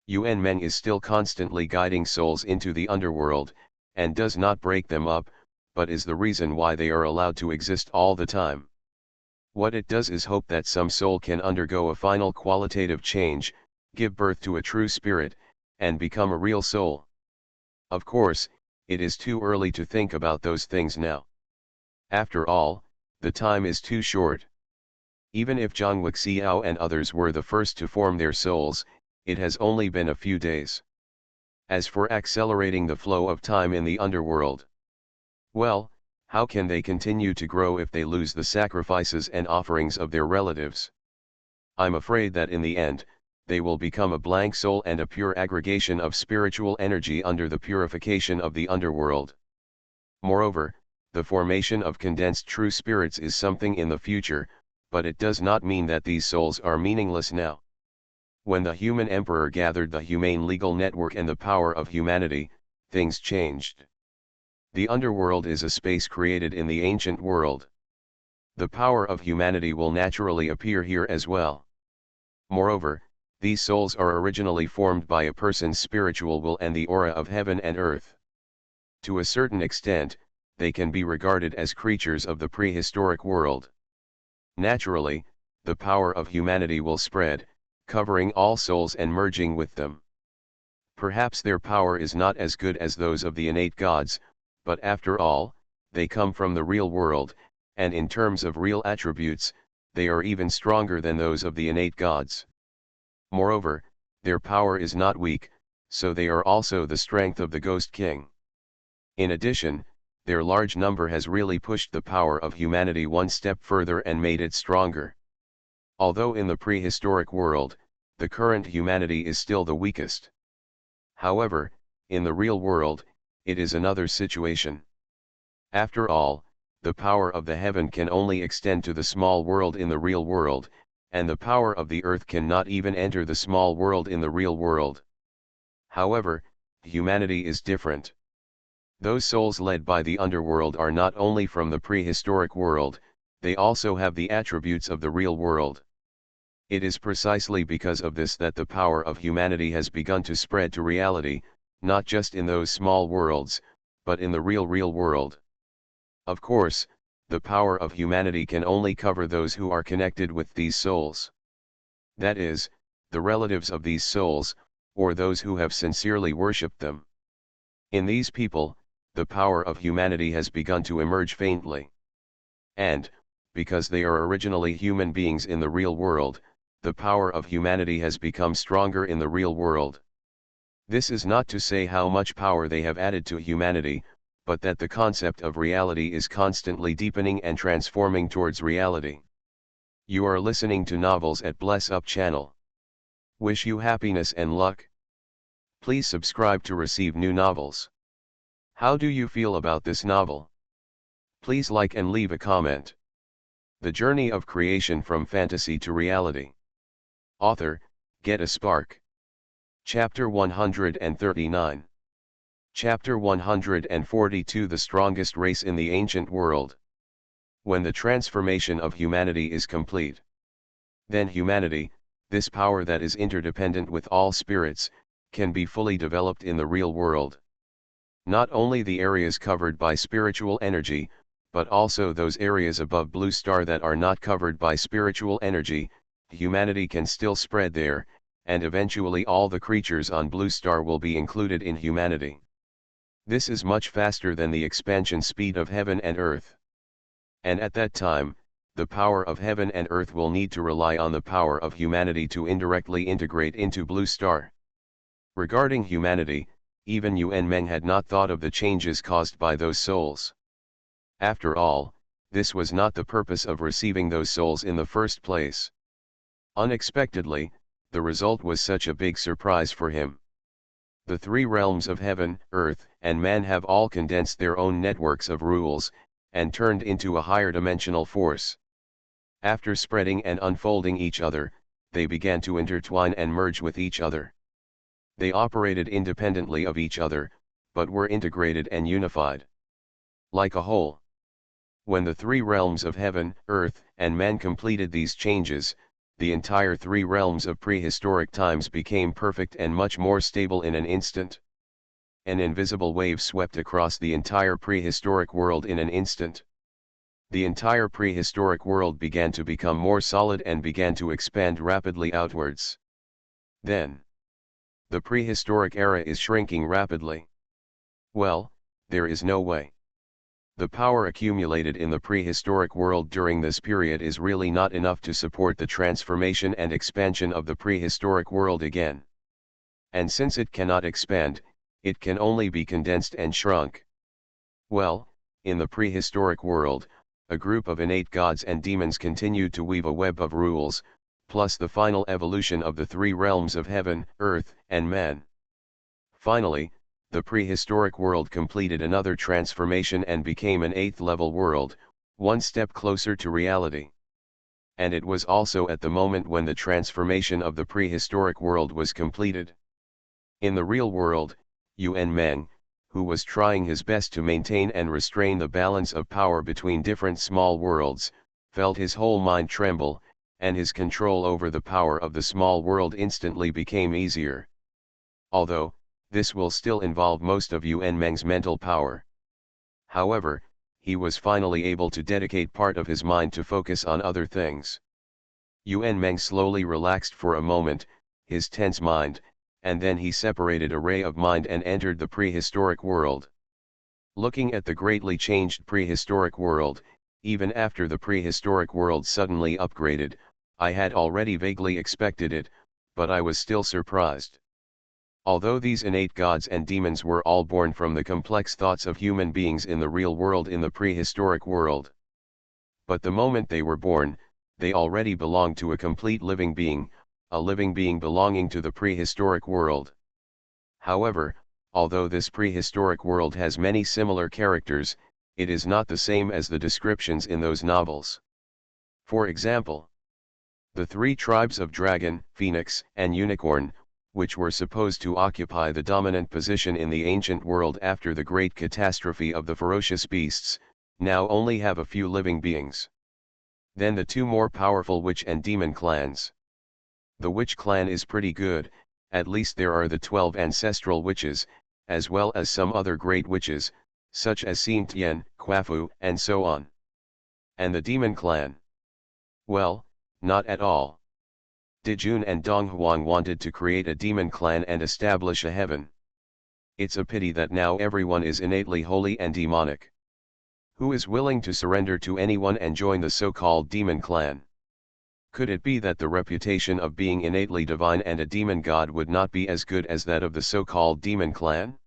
Yuan Meng is still constantly guiding souls into the underworld, and does not break them up, but is the reason why they are allowed to exist all the time. What it does is hope that some soul can undergo a final qualitative change, give birth to a true spirit, and become a real soul. Of course, it is too early to think about those things now. After all, the time is too short. Even if Zhang Wuxiao and others were the first to form their souls, it has only been a few days. As for accelerating the flow of time in the underworld, well, How can they continue to grow if they lose the sacrifices and offerings of their relatives? I'm afraid that in the end, they will become a blank soul and a pure aggregation of spiritual energy under the purification of the underworld. Moreover, the formation of condensed true spirits is something in the future, but it does not mean that these souls are meaningless now. When the human emperor gathered the humane legal network and the power of humanity, things changed. The underworld is a space created in the ancient world. The power of humanity will naturally appear here as well. Moreover, these souls are originally formed by a person's spiritual will and the aura of heaven and earth. To a certain extent, they can be regarded as creatures of the prehistoric world. Naturally, the power of humanity will spread, covering all souls and merging with them. Perhaps their power is not as good as those of the innate gods, but after all, they come from the real world, and in terms of real attributes, they are even stronger than those of the innate gods. Moreover, their power is not weak, so they are also the strength of the Ghost King. In addition, their large number has really pushed the power of humanity one step further and made it stronger. Although in the prehistoric world, the current humanity is still the weakest. However, in the real world, it is another situation. After all, the power of the heaven can only extend to the small world in the real world, and the power of the earth cannot even enter the small world in the real world. However, humanity is different. Those souls led by the underworld are not only from the prehistoric world, they also have the attributes of the real world. It is precisely because of this that the power of humanity has begun to spread to reality, not just in those small worlds, but in the real world. Of course, the power of humanity can only cover those who are connected with these souls. That is, the relatives of these souls, or those who have sincerely worshipped them. In these people, the power of humanity has begun to emerge faintly. And, because they are originally human beings in the real world, the power of humanity has become stronger in the real world. This is not to say how much power they have added to humanity, but that the concept of reality is constantly deepening and transforming towards reality. You are listening to Novels at Bless Up channel. Wish you happiness and luck. Please subscribe to receive new novels. How do you feel about this novel? Please like and leave a comment. The Journey of Creation from Fantasy to Reality. Author, Get a Spark. Chapter 139. Chapter 142 The Strongest Race in the Ancient World. When the transformation of humanity is complete, then humanity, this power that is interdependent with all spirits, can be fully developed in the real world. Not only the areas covered by spiritual energy, but also those areas above Blue Star that are not covered by spiritual energy, humanity can still spread there, and eventually all the creatures on Blue Star will be included in humanity. This is much faster than the expansion speed of heaven and earth. And at that time, the power of heaven and earth will need to rely on the power of humanity to indirectly integrate into Blue Star. Regarding humanity, even Yuan Meng had not thought of the changes caused by those souls. After all, this was not the purpose of receiving those souls in the first place. Unexpectedly, the result was such a big surprise for him. The three realms of heaven, earth, and man have all condensed their own networks of rules, and turned into a higher dimensional force. After spreading and unfolding each other, they began to intertwine and merge with each other. They operated independently of each other, but were integrated and unified. Like a whole. When the three realms of heaven, earth, and man completed these changes, the entire three realms of prehistoric times became perfect and much more stable in an instant. An invisible wave swept across the entire prehistoric world in an instant. The entire prehistoric world began to become more solid and began to expand rapidly outwards. Then, the prehistoric era is shrinking rapidly. Well, there is no way. The power accumulated in the prehistoric world during this period is really not enough to support the transformation and expansion of the prehistoric world again. And since it cannot expand, it can only be condensed and shrunk. Well, In the prehistoric world, a group of innate gods and demons continued to weave a web of rules, plus the final evolution of the three realms of heaven, earth, and man. Finally, the prehistoric world completed another transformation and became an eighth-level world, one step closer to reality. And it was also at the moment when the transformation of the prehistoric world was completed. In the real world, Yuan Meng, who was trying his best to maintain and restrain the balance of power between different small worlds, felt his whole mind tremble, and his control over the power of the small world instantly became easier. Although, this will still involve most of Yuan Meng's mental power. However, he was finally able to dedicate part of his mind to focus on other things. Yuan Meng slowly relaxed for a moment, his tense mind, and then he separated a ray of mind and entered the prehistoric world. Looking at the greatly changed prehistoric world, even after the prehistoric world suddenly upgraded, I had already vaguely expected it, but I was still surprised. Although these innate gods and demons were all born from the complex thoughts of human beings in the real world in the prehistoric world. But the moment they were born, they already belonged to a complete living being, a living being belonging to the prehistoric world. However, although this prehistoric world has many similar characters, it is not the same as the descriptions in those novels. For example, the three tribes of dragon, phoenix, and unicorn, which were supposed to occupy the dominant position in the ancient world after the great catastrophe of the ferocious beasts, now only have a few living beings. Then the two more powerful witch and demon clans. The witch clan is pretty good, at least there are the 12 ancestral witches, as well as some other great witches, such as Xiantian, Quafu, and so on. And the demon clan? Well, not at all. Dijun and Donghuan wanted to create a demon clan and establish a heaven. It's a pity that now everyone is innately holy and demonic. Who is willing to surrender to anyone and join the so-called demon clan? Could it be that the reputation of being innately divine and a demon god would not be as good as that of the so-called demon clan?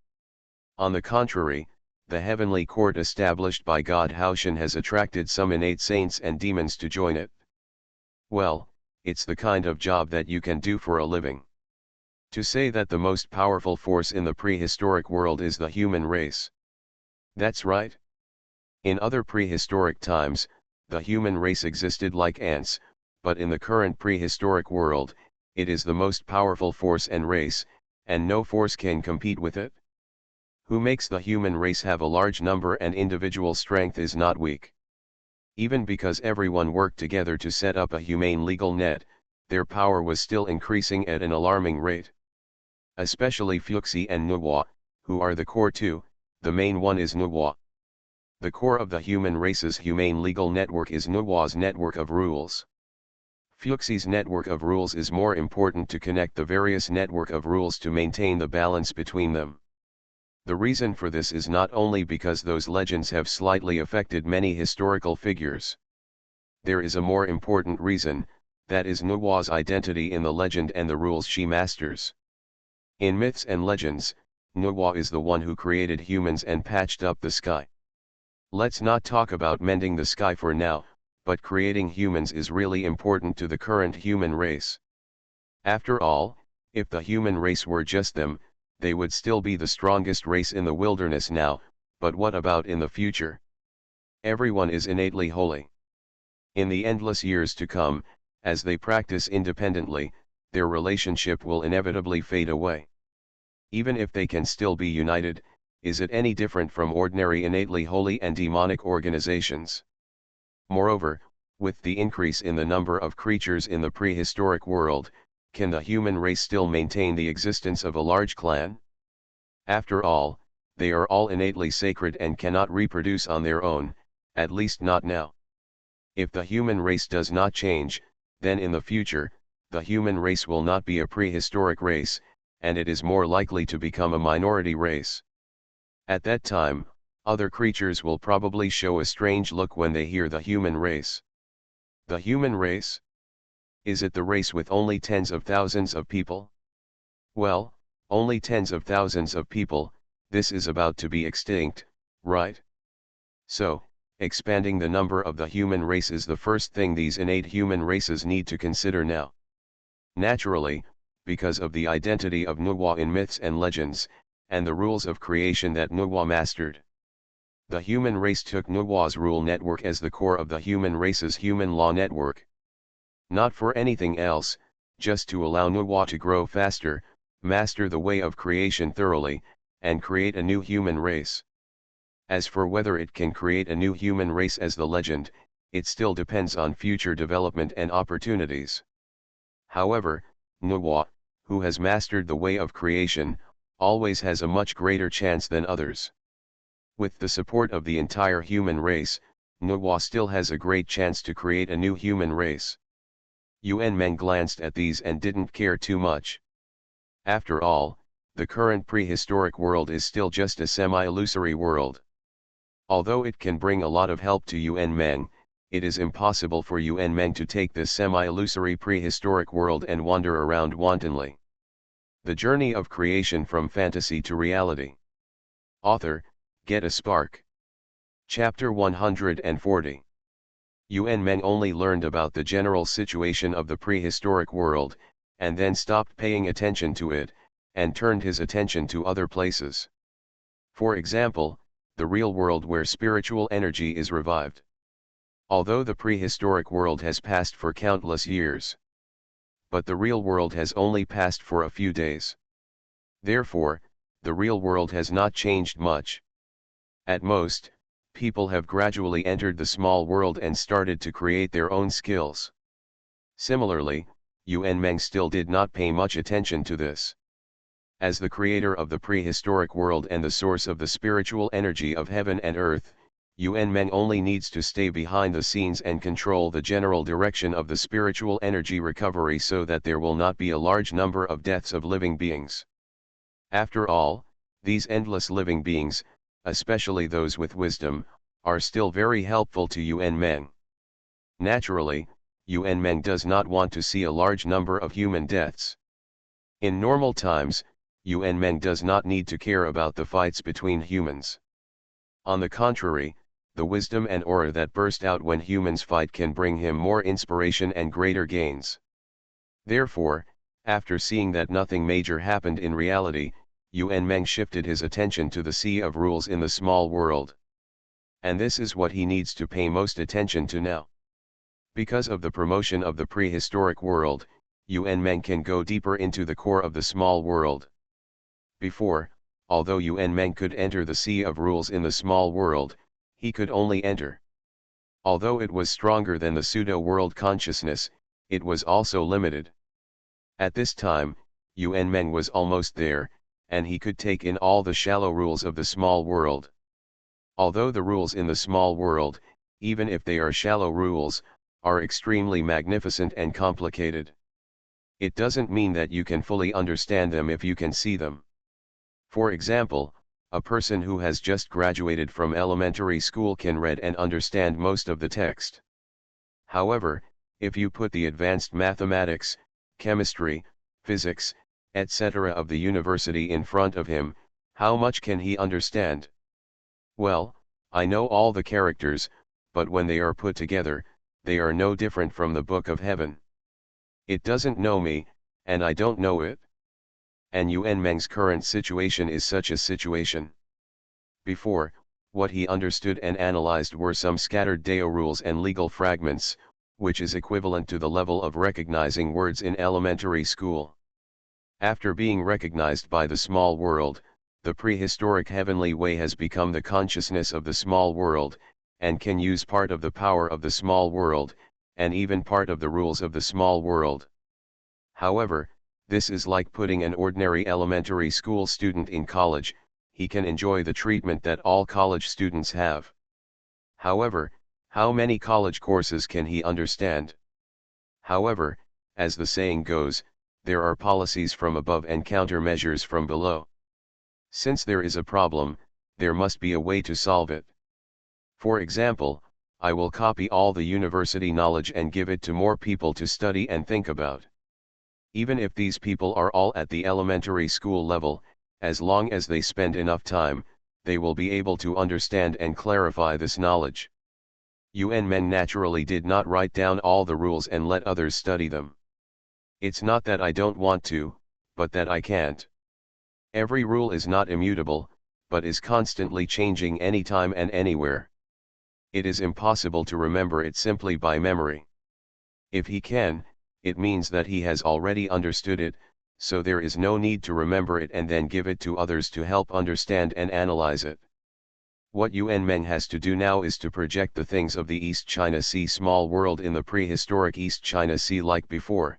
On the contrary, the heavenly court established by God Haoshan has attracted some innate saints and demons to join it. Well, it's the kind of job that you can do for a living. To say that the most powerful force in the prehistoric world is the human race. That's right. In other prehistoric times, the human race existed like ants, but in the current prehistoric world, it is the most powerful force and race, and no force can compete with it. Who makes the human race have a large number and individual strength is not weak. Even because everyone worked together to set up a humane legal net, their power was still increasing at an alarming rate. Especially Fuxi and Nuwa, who are the core two, the main one is Nuwa. The core of the human race's humane legal network is Nuwa's network of rules. Fuxi's network of rules is more important to connect the various network of rules to maintain the balance between them. The reason for this is not only because those legends have slightly affected many historical figures. There is a more important reason, that is Nuwa's identity in the legend and the rules she masters. In myths and legends, Nuwa is the one who created humans and patched up the sky. Let's not talk about mending the sky for now, but creating humans is really important to the current human race. After all, if the human race were just them, they would still be the strongest race in the wilderness now, but what about in the future? Everyone is innately holy. In the endless years to come, as they practice independently, their relationship will inevitably fade away. Even if they can still be united, is it any different from ordinary innately holy and demonic organizations? Moreover, with the increase in the number of creatures in the prehistoric world, can the human race still maintain the existence of a large clan? After all, they are all innately sacred and cannot reproduce on their own, at least not now. If the human race does not change, then in the future, the human race will not be a prehistoric race, and it is more likely to become a minority race. At that time, other creatures will probably show a strange look when they hear the human race. The human race? Is it the race with only tens of thousands of people? Well, only tens of thousands of people, this is about to be extinct, right? So, expanding the number of the human race is the first thing these innate human races need to consider now. Naturally, because of the identity of Nuwa in myths and legends, and the rules of creation that Nuwa mastered. The human race took Nuwa's rule network as the core of the human race's human law network. Not for anything else, just to allow Nuwa to grow faster, master the way of creation thoroughly, and create a new human race. As for whether it can create a new human race as the legend, it still depends on future development and opportunities. However, Nuwa, who has mastered the way of creation, always has a much greater chance than others. With the support of the entire human race, Nuwa still has a great chance to create a new human race. Yuan Meng glanced at these and didn't care too much. After all, the current prehistoric world is still just a semi-illusory world. Although it can bring a lot of help to Yuan Meng, it is impossible for Yuan Meng to take this semi-illusory prehistoric world and wander around wantonly. The Journey of Creation from Fantasy to Reality. Author, Get a Spark. Chapter 140. Yuan Meng only learned about the general situation of the prehistoric world, and then stopped paying attention to it, and turned his attention to other places. For example, the real world where spiritual energy is revived. Although the prehistoric world has passed for countless years, but the real world has only passed for a few days. Therefore, the real world has not changed much. At most, people have gradually entered the small world and started to create their own skills. Similarly, Yuan Meng still did not pay much attention to this. As the creator of the prehistoric world and the source of the spiritual energy of heaven and earth, Yuan Meng only needs to stay behind the scenes and control the general direction of the spiritual energy recovery so that there will not be a large number of deaths of living beings. After all, these endless living beings, especially those with wisdom, are still very helpful to Yuan Meng. Naturally, Yuan Meng does not want to see a large number of human deaths. In normal times, Yuan Meng does not need to care about the fights between humans. On the contrary, the wisdom and aura that burst out when humans fight can bring him more inspiration and greater gains. Therefore, after seeing that nothing major happened in reality, Yuan Meng shifted his attention to the sea of rules in the small world. And this is what he needs to pay most attention to now. Because of the promotion of the prehistoric world, Yuan Meng can go deeper into the core of the small world. Before, although Yuan Meng could enter the sea of rules in the small world, he could only enter. Although it was stronger than the pseudo-world consciousness, it was also limited. At this time, Yuan Meng was almost there, and he could take in all the shallow rules of the small world. Although the rules in the small world, even if they are shallow rules, are extremely magnificent and complicated. It doesn't mean that you can fully understand them if you can see them. For example, a person who has just graduated from elementary school can read and understand most of the text. However, if you put the advanced mathematics, chemistry, physics, etc. of the university in front of him, how much can he understand? Well, I know all the characters, but when they are put together, they are no different from the book of heaven. It doesn't know me, and I don't know it. And Yuan Meng's current situation is such a situation. Before, what he understood and analyzed were some scattered Dao rules and legal fragments, which is equivalent to the level of recognizing words in elementary school. After being recognized by the small world, the prehistoric heavenly way has become the consciousness of the small world, and can use part of the power of the small world, and even part of the rules of the small world. However, this is like putting an ordinary elementary school student in college. He can enjoy the treatment that all college students have. However, how many college courses can he understand? However, as the saying goes, there are policies from above and countermeasures from below. Since there is a problem, there must be a way to solve it. For example, I will copy all the university knowledge and give it to more people to study and think about. Even if these people are all at the elementary school level, as long as they spend enough time, they will be able to understand and clarify this knowledge. UN men naturally did not write down all the rules and let others study them. It's not that I don't want to, but that I can't. Every rule is not immutable, but is constantly changing anytime and anywhere. It is impossible to remember it simply by memory. If he can, it means that he has already understood it, so there is no need to remember it and then give it to others to help understand and analyze it. What UN Meng has to do now is to project the things of the East China Sea small world in the prehistoric East China Sea like before.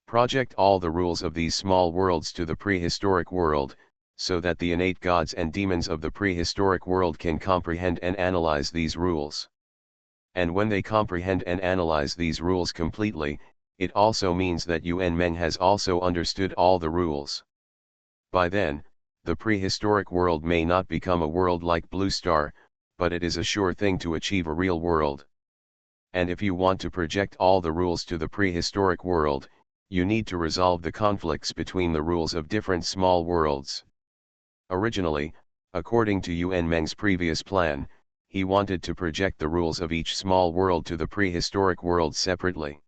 Project all the rules of these small worlds to the prehistoric world, so that the innate gods and demons of the prehistoric world can comprehend and analyze these rules. And when they comprehend and analyze these rules completely, it also means that UN Meng has also understood all the rules. By then, the prehistoric world may not become a world like Blue Star, but it is a sure thing to achieve a real world. And if you want to project all the rules to the prehistoric world, you need to resolve the conflicts between the rules of different small worlds. Originally, according to UN Meng's previous plan, he wanted to project the rules of each small world to the prehistoric world separately.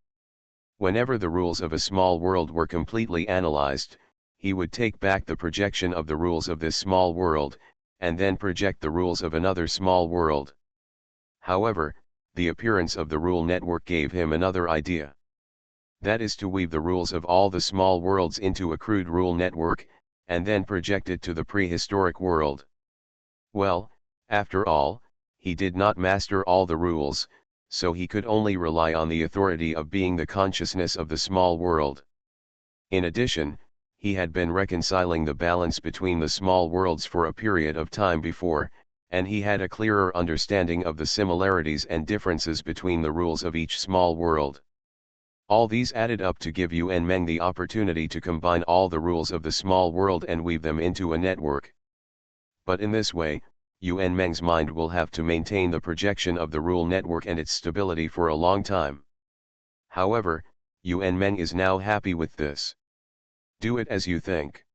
Whenever the rules of a small world were completely analyzed, he would take back the projection of the rules of this small world, and then project the rules of another small world. However, the appearance of the rule network gave him another idea. That is to weave the rules of all the small worlds into a crude rule network, and then project it to the prehistoric world. Well, after all, he did not master all the rules, so he could only rely on the authority of being the consciousness of the small world. In addition, he had been reconciling the balance between the small worlds for a period of time before, and he had a clearer understanding of the similarities and differences between the rules of each small world. All these added up to give UN Meng the opportunity to combine all the rules of the small world and weave them into a network. But in this way, UN Meng's mind will have to maintain the projection of the rule network and its stability for a long time. However, UN Meng is now happy with this. Do it as you think.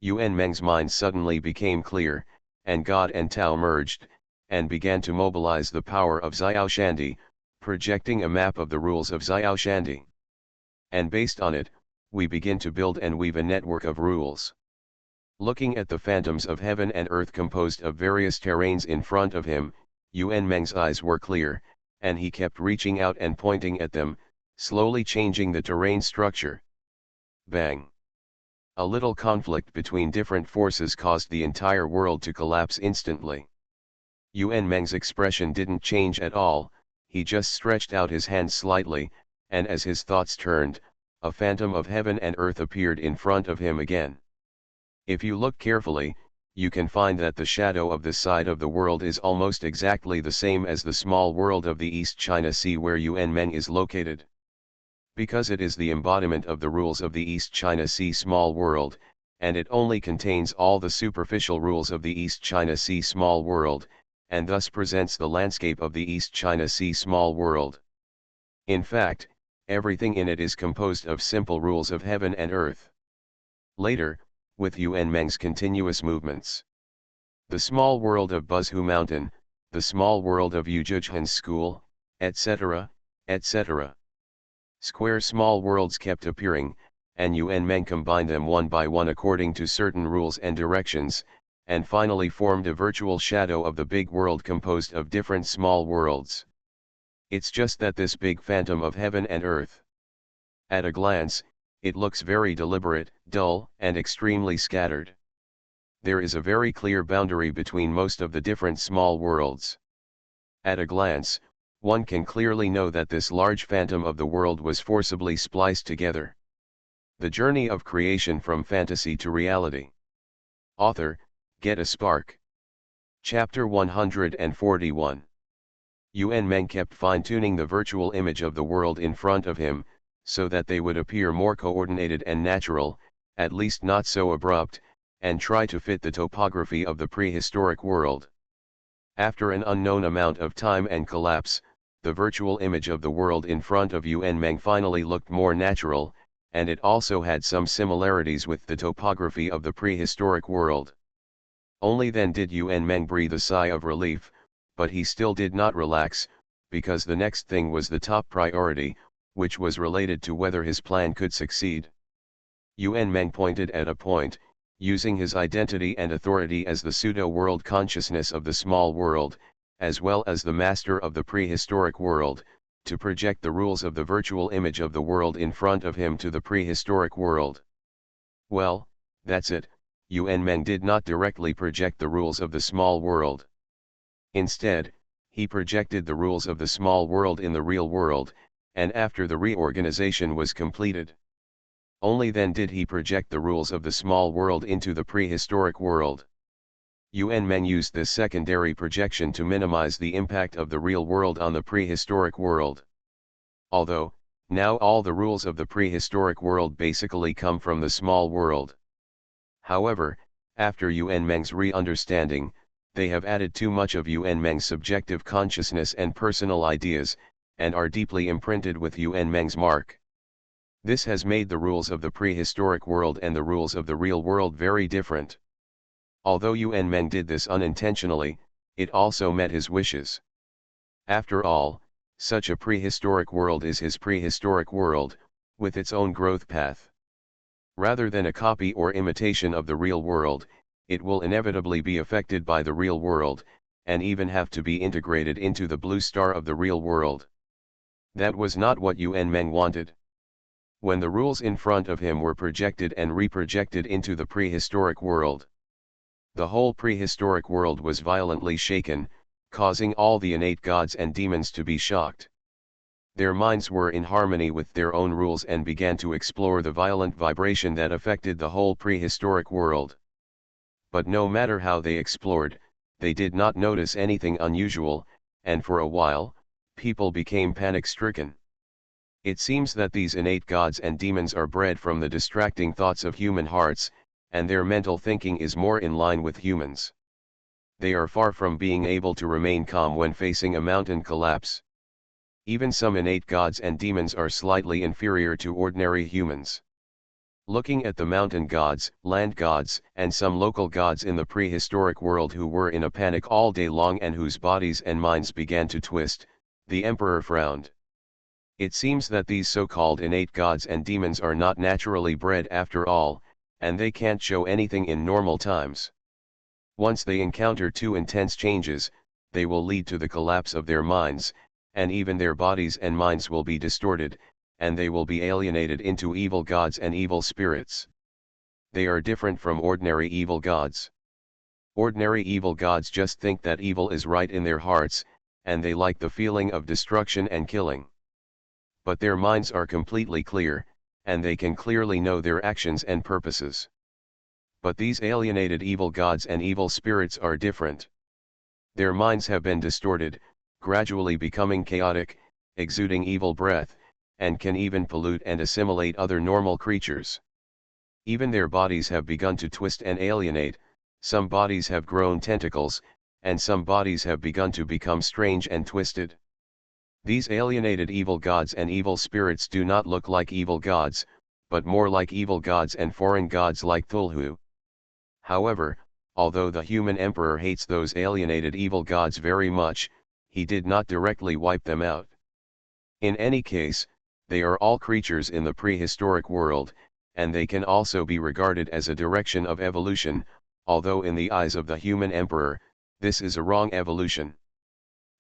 UN Meng's mind suddenly became clear, and God and Tao merged, and began to mobilize the power of Xiaoshandi, projecting a map of the rules of Xiaoshandi. And based on it, we begin to build and weave a network of rules. Looking at the phantoms of heaven and earth composed of various terrains in front of him, UN Meng's eyes were clear, and he kept reaching out and pointing at them, slowly changing the terrain structure. Bang! A little conflict between different forces caused the entire world to collapse instantly. UN Meng's expression didn't change at all, he just stretched out his hands slightly, and as his thoughts turned, a phantom of heaven and earth appeared in front of him again. If you look carefully, you can find that the shadow of this side of the world is almost exactly the same as the small world of the East China Sea where UN Meng is located. Because it is the embodiment of the rules of the East China Sea small world, and it only contains all the superficial rules of the East China Sea small world, and thus presents the landscape of the East China Sea small world. In fact, everything in it is composed of simple rules of heaven and earth. Later, with UN Meng's continuous movements, the small world of Buzhu Mountain, the small world of Yujujhan's school, etc., etc. Square small worlds kept appearing, and UN Meng combined them one by one according to certain rules and directions, and finally formed a virtual shadow of the big world composed of different small worlds. It's just that this big phantom of heaven and earth, at a glance, it looks very deliberate, dull, and extremely scattered. There is a very clear boundary between most of the different small worlds. At a glance, one can clearly know that this large phantom of the world was forcibly spliced together. The Journey of Creation from Fantasy to Reality. Author, Get a Spark. Chapter 141. UN Meng kept fine-tuning the virtual image of the world in front of him, so that they would appear more coordinated and natural, at least not so abrupt, and try to fit the topography of the prehistoric world. After an unknown amount of time and collapse, the virtual image of the world in front of UN Meng finally looked more natural, and it also had some similarities with the topography of the prehistoric world. Only then did Yuan Meng breathe a sigh of relief, but he still did not relax, because the next thing was the top priority, which was related to whether his plan could succeed. Yuan Meng pointed at a point, using his identity and authority as the pseudo-world consciousness of the small world, as well as the master of the prehistoric world, to project the rules of the virtual image of the world in front of him to the prehistoric world. Well, that's it, Yuan Meng did not directly project the rules of the small world. Instead, he projected the rules of the small world in the real world, and after the reorganization was completed, only then did he project the rules of the small world into the prehistoric world. Yuan Meng used this secondary projection to minimize the impact of the real world on the prehistoric world. Although, now all the rules of the prehistoric world basically come from the small world. However, after Yuan Meng's re-understanding, they have added too much of Yuan Meng's subjective consciousness and personal ideas, and are deeply imprinted with Yuan Meng's mark. This has made the rules of the prehistoric world and the rules of the real world very different. Although Yuan Meng did this unintentionally, it also met his wishes. After all, such a prehistoric world is his prehistoric world, with its own growth path. Rather than a copy or imitation of the real world, it will inevitably be affected by the real world, and even have to be integrated into the blue star of the real world. That was not what Yuan Meng wanted. When the rules in front of him were projected and reprojected into the prehistoric world, the whole prehistoric world was violently shaken, causing all the innate gods and demons to be shocked. Their minds were in harmony with their own rules and began to explore the violent vibration that affected the whole prehistoric world. But no matter how they explored, they did not notice anything unusual, and for a while, people became panic-stricken. It seems that these innate gods and demons are bred from the distracting thoughts of human hearts, and their mental thinking is more in line with humans. They are far from being able to remain calm when facing a mountain collapse. Even some innate gods and demons are slightly inferior to ordinary humans. Looking at the mountain gods, land gods, and some local gods in the prehistoric world who were in a panic all day long and whose bodies and minds began to twist, the emperor frowned. It seems that these so-called innate gods and demons are not naturally bred after all, and they can't show anything in normal times. Once they encounter too intense changes, they will lead to the collapse of their minds, and even their bodies and minds will be distorted, and they will be alienated into evil gods and evil spirits. They are different from ordinary evil gods. Ordinary evil gods just think that evil is right in their hearts, and they like the feeling of destruction and killing. But their minds are completely clear, and they can clearly know their actions and purposes. But these alienated evil gods and evil spirits are different. Their minds have been distorted, gradually becoming chaotic, exuding evil breath, and can even pollute and assimilate other normal creatures. Even their bodies have begun to twist and alienate, some bodies have grown tentacles, and some bodies have begun to become strange and twisted. These alienated evil gods and evil spirits do not look like evil gods, but more like evil gods and foreign gods like Thulhu. However, although the human emperor hates those alienated evil gods very much, he did not directly wipe them out. In any case, they are all creatures in the prehistoric world, and they can also be regarded as a direction of evolution, although in the eyes of the human emperor, this is a wrong evolution.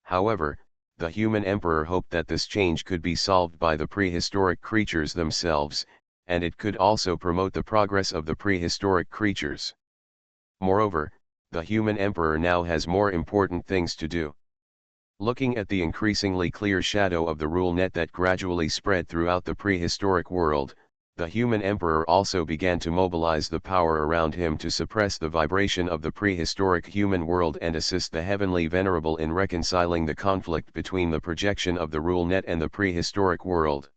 However, the human emperor hoped that this change could be solved by the prehistoric creatures themselves, and it could also promote the progress of the prehistoric creatures. Moreover, the human emperor now has more important things to do. Looking at the increasingly clear shadow of the rule net that gradually spread throughout the prehistoric world, the human emperor also began to mobilize the power around him to suppress the vibration of the prehistoric human world and assist the heavenly venerable in reconciling the conflict between the projection of the rule net and the prehistoric world.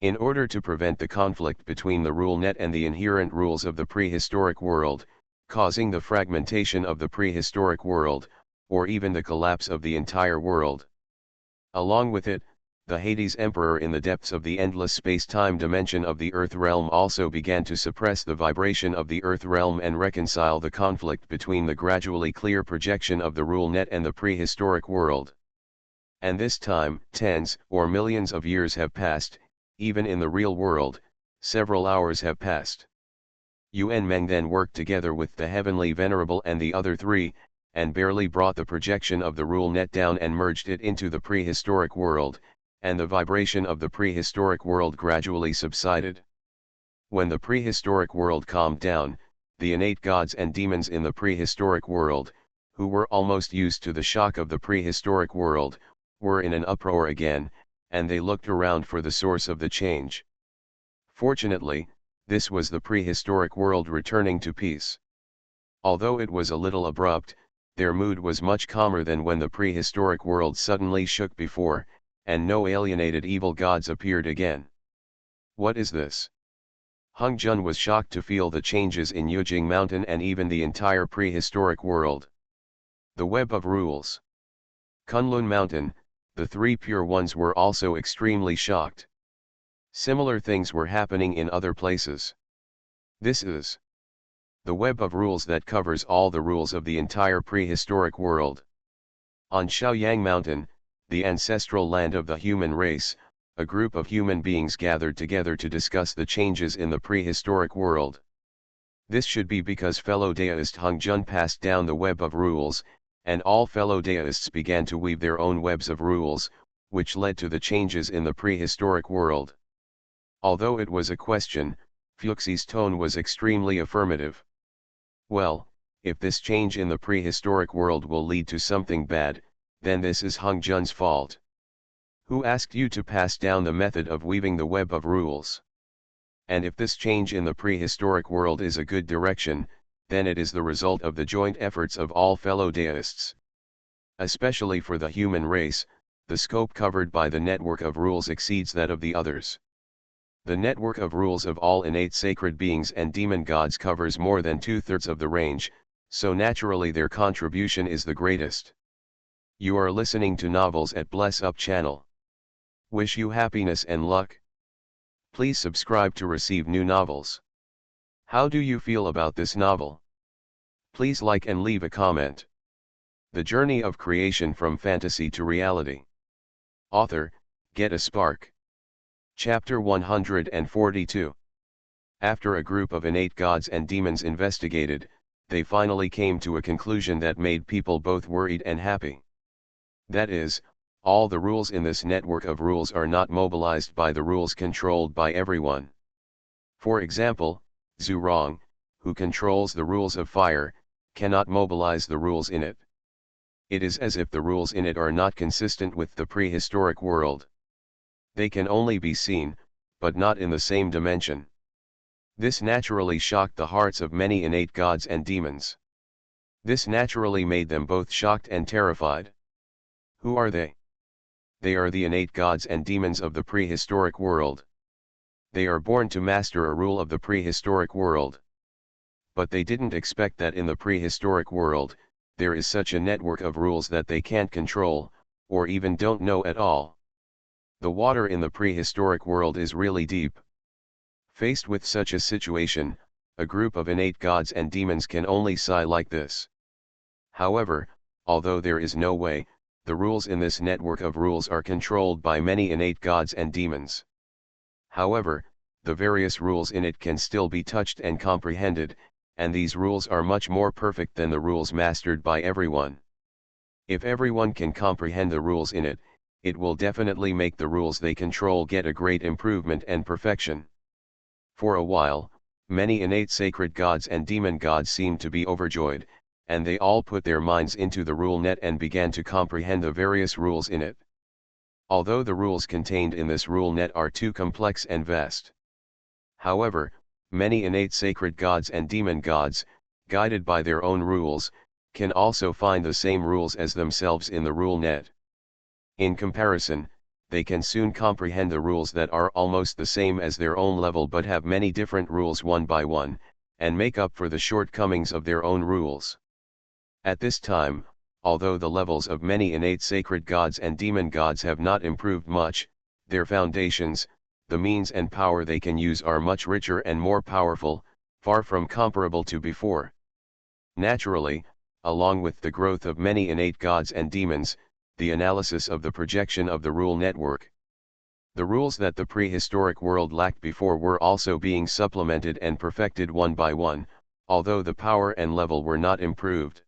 In order to prevent the conflict between the rule net and the inherent rules of the prehistoric world, causing the fragmentation of the prehistoric world, or even the collapse of the entire world. Along with it, the Hades Emperor in the depths of the endless space-time dimension of the Earth realm also began to suppress the vibration of the Earth realm and reconcile the conflict between the gradually clear projection of the rule net and the prehistoric world. And this time, tens or millions of years have passed. Even in the real world, several hours have passed. Yuan Meng then worked together with the Heavenly Venerable and the other three, and barely brought the projection of the rule net down and merged it into the prehistoric world, and the vibration of the prehistoric world gradually subsided. When the prehistoric world calmed down, the innate gods and demons in the prehistoric world, who were almost used to the shock of the prehistoric world, were in an uproar again, and they looked around for the source of the change. Fortunately, this was the prehistoric world returning to peace. Although it was a little abrupt, their mood was much calmer than when the prehistoric world suddenly shook before, and no alienated evil gods appeared again. What is this? Hung Jun was shocked to feel the changes in Yujing Mountain and even the entire prehistoric world. The web of rules. Kunlun Mountain, the three pure ones were also extremely shocked. Similar things were happening in other places. This is the web of rules that covers all the rules of the entire prehistoric world. On Shaoyang Mountain, the ancestral land of the human race, a group of human beings gathered together to discuss the changes in the prehistoric world. This should be because fellow deist Hung Jun passed down the web of rules, and all fellow deists began to weave their own webs of rules, which led to the changes in the prehistoric world. Although it was a question, Fuxi's tone was extremely affirmative. Well, if this change in the prehistoric world will lead to something bad, then this is Hung Jun's fault. Who asked you to pass down the method of weaving the web of rules? And if this change in the prehistoric world is a good direction, then it is the result of the joint efforts of all fellow deists. Especially for the human race, the scope covered by the network of rules exceeds that of the others. The network of rules of all innate sacred beings and demon gods covers more than 2/3 of the range, so naturally their contribution is the greatest. You are listening to novels at Bless Up channel. Wish you happiness and luck. Please subscribe to receive new novels. How do you feel about this novel? Please like and leave a comment. The Journey of Creation from Fantasy to Reality. Author, Get a Spark. Chapter 142. After a group of innate gods and demons investigated, they finally came to a conclusion that made people both worried and happy. That is, all the rules in this network of rules are not mobilized by the rules controlled by everyone. For example, Zhu Rong, who controls the rules of fire, cannot mobilize the rules in it. It is as if the rules in it are not consistent with the prehistoric world. They can only be seen, but not in the same dimension. This naturally shocked the hearts of many innate gods and demons. This naturally made them both shocked and terrified. Who are they? They are the innate gods and demons of the prehistoric world. They are born to master a rule of the prehistoric world. But they didn't expect that in the prehistoric world, there is such a network of rules that they can't control, or even don't know at all. The water in the prehistoric world is really deep. Faced with such a situation, a group of innate gods and demons can only sigh like this. However, although there is no way, the rules in this network of rules are controlled by many innate gods and demons. However, the various rules in it can still be touched and comprehended, and these rules are much more perfect than the rules mastered by everyone. If everyone can comprehend the rules in it, it will definitely make the rules they control get a great improvement and perfection. For a while, many innate sacred gods and demon gods seemed to be overjoyed, and they all put their minds into the rule net and began to comprehend the various rules in it. Although the rules contained in this rule net are too complex and vast. However, many innate sacred gods and demon gods, guided by their own rules, can also find the same rules as themselves in the rule net. In comparison, they can soon comprehend the rules that are almost the same as their own level but have many different rules one by one, and make up for the shortcomings of their own rules. At this time, although the levels of many innate sacred gods and demon gods have not improved much, their foundations, the means and power they can use are much richer and more powerful, far from comparable to before. Naturally, along with the growth of many innate gods and demons, the analysis of the projection of the rule network. The rules that the prehistoric world lacked before were also being supplemented and perfected one by one, although the power and level were not improved.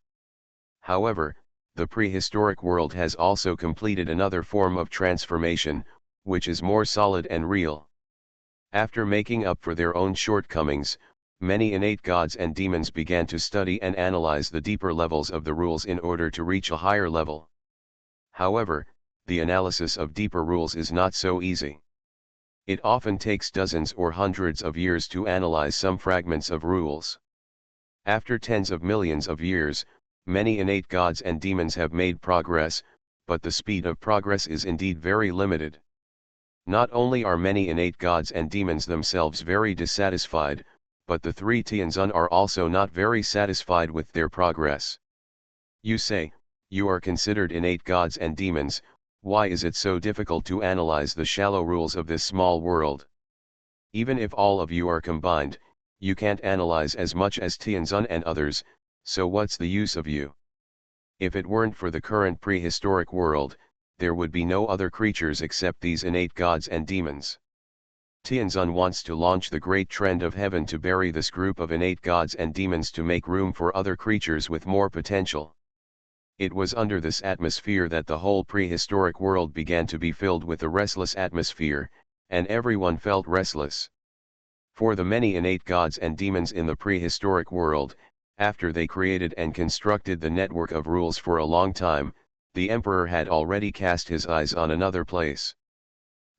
However, the prehistoric world has also completed another form of transformation, which is more solid and real. After making up for their own shortcomings, many innate gods and demons began to study and analyze the deeper levels of the rules in order to reach a higher level. However, the analysis of deeper rules is not so easy. It often takes dozens or hundreds of years to analyze some fragments of rules. After tens of millions of years, many innate gods and demons have made progress, but the speed of progress is indeed very limited. Not only are many innate gods and demons themselves very dissatisfied, but the three Tianzun are also not very satisfied with their progress. You say, you are considered innate gods and demons, why is it so difficult to analyze the shallow rules of this small world? Even if all of you are combined, you can't analyze as much as Tianzun and others, so what's the use of you? If it weren't for the current prehistoric world, there would be no other creatures except these innate gods and demons. Tianzun wants to launch the great trend of heaven to bury this group of innate gods and demons to make room for other creatures with more potential. It was under this atmosphere that the whole prehistoric world began to be filled with a restless atmosphere, and everyone felt restless. For the many innate gods and demons in the prehistoric world, after they created and constructed the network of rules for a long time, the emperor had already cast his eyes on another place.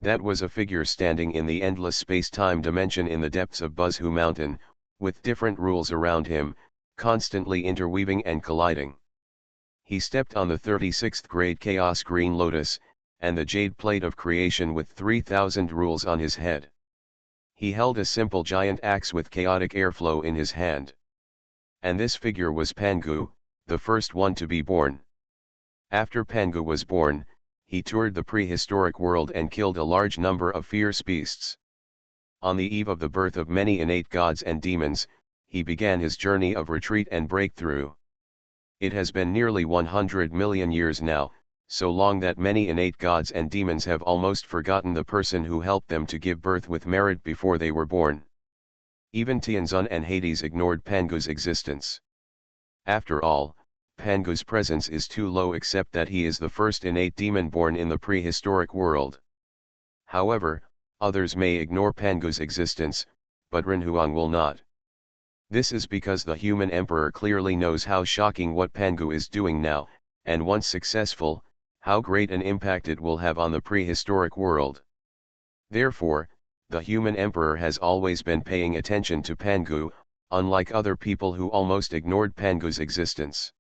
That was a figure standing in the endless space-time dimension in the depths of Buzhu Mountain, with different rules around him, constantly interweaving and colliding. He stepped on the 36th grade Chaos Green Lotus, and the jade plate of creation with 3,000 rules on his head. He held a simple giant axe with chaotic airflow in his hand. And this figure was Pangu, the first one to be born. After Pangu was born, he toured the prehistoric world and killed a large number of fierce beasts. On the eve of the birth of many innate gods and demons, he began his journey of retreat and breakthrough. It has been nearly 100 million years now, so long that many innate gods and demons have almost forgotten the person who helped them to give birth with merit before they were born. Even Tianzun and Hades ignored Pangu's existence. After all, Pangu's presence is too low except that he is the first innate demon born in the prehistoric world. However, others may ignore Pangu's existence, but Renhuang will not. This is because the human emperor clearly knows how shocking what Pangu is doing now, and once successful, how great an impact it will have on the prehistoric world. Therefore, the human emperor has always been paying attention to Pangu, unlike other people who almost ignored Pangu's existence.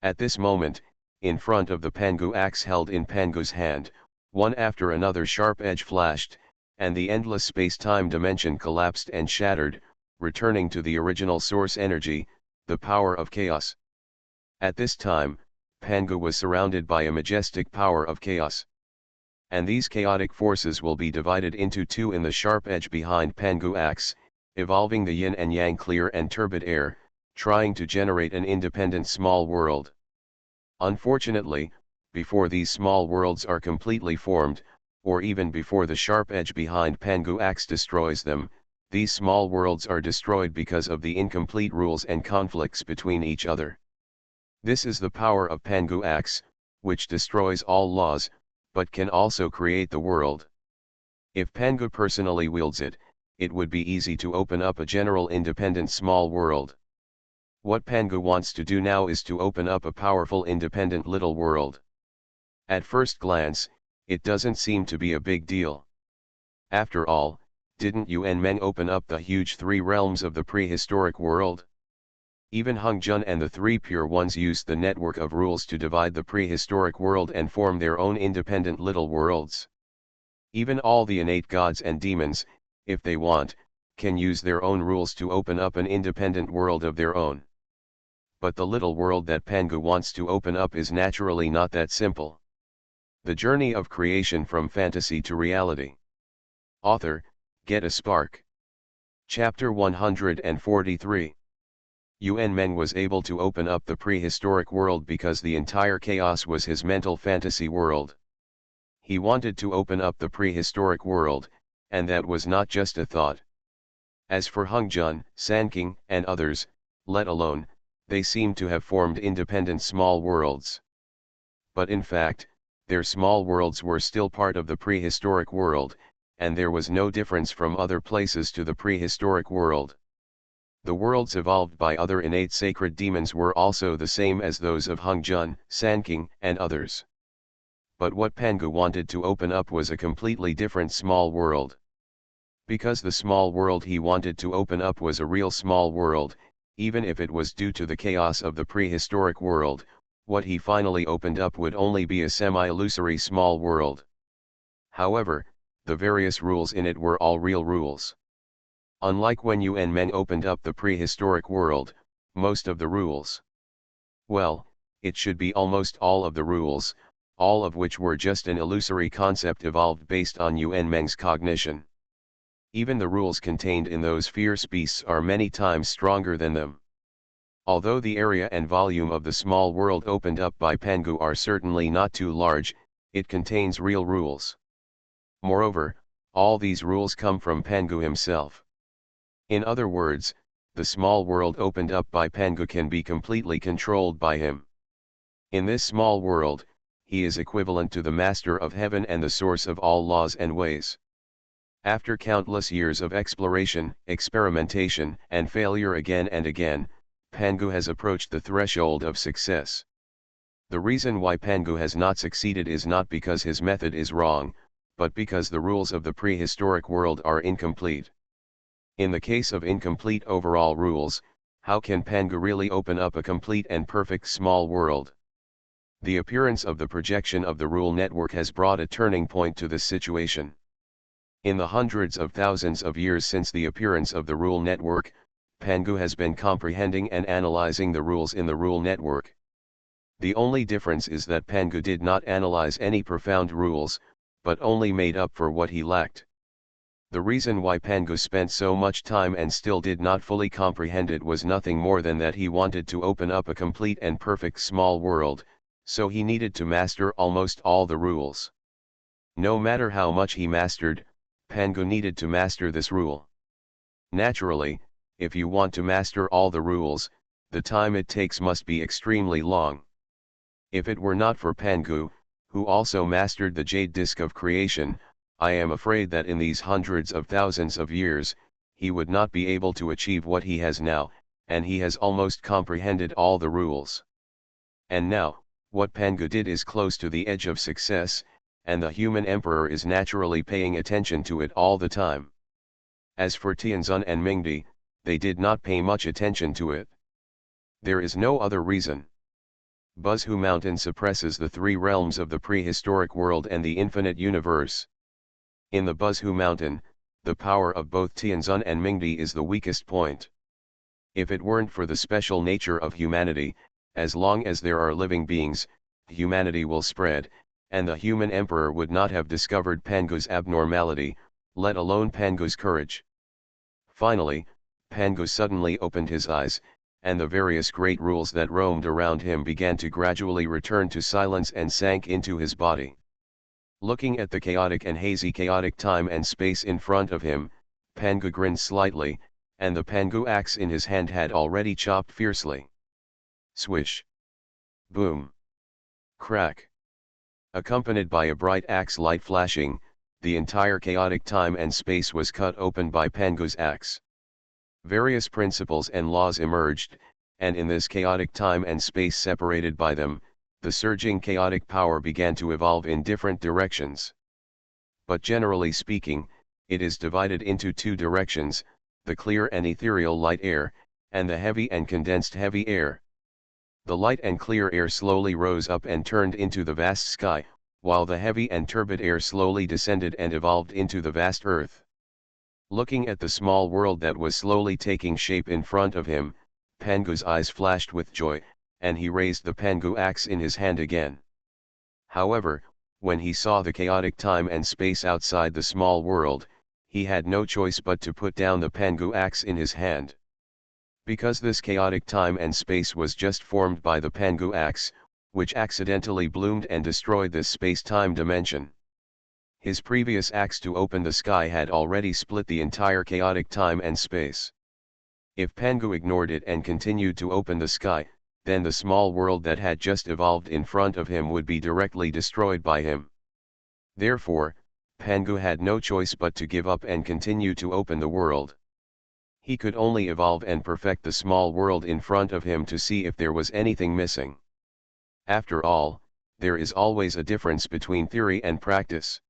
At this moment, in front of the Pangu axe held in Pangu's hand, one after another sharp edge flashed, and the endless space-time dimension collapsed and shattered, returning to the original source energy, the power of chaos. At this time, Pangu was surrounded by a majestic power of chaos. And these chaotic forces will be divided into two in the sharp edge behind Pangu axe, evolving the yin and yang clear and turbid air, trying to generate an independent small world. Unfortunately, before these small worlds are completely formed, or even before the sharp edge behind Pangu axe destroys them, these small worlds are destroyed because of the incomplete rules and conflicts between each other. This is the power of Pangu axe, which destroys all laws, but can also create the world. If Pangu personally wields it, it would be easy to open up a general independent small world. What Pangu wants to do now is to open up a powerful independent little world. At first glance, it doesn't seem to be a big deal. After all, didn't Yuan Meng open up the huge three realms of the prehistoric world? Even Hung Jun and the three pure ones used the network of rules to divide the prehistoric world and form their own independent little worlds. Even all the innate gods and demons, if they want, can use their own rules to open up an independent world of their own. But the little world that Pangu wants to open up is naturally not that simple. The Journey of Creation from Fantasy to Reality. Author, Get a Spark. Chapter 143. Yuan Meng was able to open up the prehistoric world because the entire chaos was his mental fantasy world. He wanted to open up the prehistoric world, and that was not just a thought. As for Hongjun, Sanking, and others, let alone, they seemed to have formed independent small worlds. But in fact, their small worlds were still part of the prehistoric world, and there was no difference from other places to the prehistoric world. The worlds evolved by other innate sacred demons were also the same as those of Hongjun, Sanking, and others. But what Pangu wanted to open up was a completely different small world. Because the small world he wanted to open up was a real small world, even if it was due to the chaos of the prehistoric world, what he finally opened up would only be a semi-illusory small world. However, the various rules in it were all real rules. Unlike when Yuan Meng opened up the prehistoric world, most of the rules, well, it should be almost all of the rules, all of which were just an illusory concept evolved based on Yuan Meng's cognition. Even the rules contained in those fierce beasts are many times stronger than them. Although the area and volume of the small world opened up by Pangu are certainly not too large, it contains real rules. Moreover, all these rules come from Pangu himself. In other words, the small world opened up by Pangu can be completely controlled by him. In this small world, he is equivalent to the master of heaven and the source of all laws and ways. After countless years of exploration, experimentation, and failure again and again, Pangu has approached the threshold of success. The reason why Pangu has not succeeded is not because his method is wrong, but because the rules of the prehistoric world are incomplete. In the case of incomplete overall rules, how can Pangu really open up a complete and perfect small world? The appearance of the projection of the rule network has brought a turning point to this situation. In the hundreds of thousands of years since the appearance of the rule network, Pangu has been comprehending and analyzing the rules in the rule network. The only difference is that Pangu did not analyze any profound rules, but only made up for what he lacked. The reason why Pangu spent so much time and still did not fully comprehend it was nothing more than that he wanted to open up a complete and perfect small world, so he needed to master almost all the rules. No matter how much he mastered, Pangu needed to master this rule. Naturally, if you want to master all the rules, the time it takes must be extremely long. If it were not for Pangu, who also mastered the jade disk of creation, I am afraid that in these hundreds of thousands of years, he would not be able to achieve what he has now, and he has almost comprehended all the rules. And now, what Pangu did is close to the edge of success, and the human emperor is naturally paying attention to it all the time. As for Tianzun and Mingdi, they did not pay much attention to it. There is no other reason. Buzhu Mountain suppresses the three realms of the prehistoric world and the infinite universe. In the Buzhu Mountain, the power of both Tianzun and Mingdi is the weakest point. If it weren't for the special nature of humanity, as long as there are living beings, humanity will spread, and the human emperor would not have discovered Pangu's abnormality, let alone Pangu's courage. Finally, Pangu suddenly opened his eyes, and the various great rules that roamed around him began to gradually return to silence and sank into his body. Looking at the chaotic and hazy chaotic time and space in front of him, Pangu grinned slightly, and the Pangu axe in his hand had already chopped fiercely. Swish! Boom! Crack! Accompanied by a bright axe light flashing, the entire chaotic time and space was cut open by Pangu's axe. Various principles and laws emerged, and in this chaotic time and space separated by them, the surging chaotic power began to evolve in different directions. But generally speaking, it is divided into two directions, the clear and ethereal light air, and the heavy and condensed heavy air. The light and clear air slowly rose up and turned into the vast sky, while the heavy and turbid air slowly descended and evolved into the vast earth. Looking at the small world that was slowly taking shape in front of him, Pangu's eyes flashed with joy, and he raised the Pangu axe in his hand again. However, When he saw the chaotic time and space outside the small world, he had no choice but to put down the Pangu axe in his hand. Because this chaotic time and space was just formed by the Pangu axe, which accidentally bloomed and destroyed this space-time dimension. His previous axe to open the sky had already split the entire chaotic time and space. If Pangu ignored it and continued to open the sky, then the small world that had just evolved in front of him would be directly destroyed by him. Therefore, Pangu had no choice but to give up and continue to open the world. He could only evolve and perfect the small world in front of him to see if there was anything missing. After all, there is always a difference between theory and practice.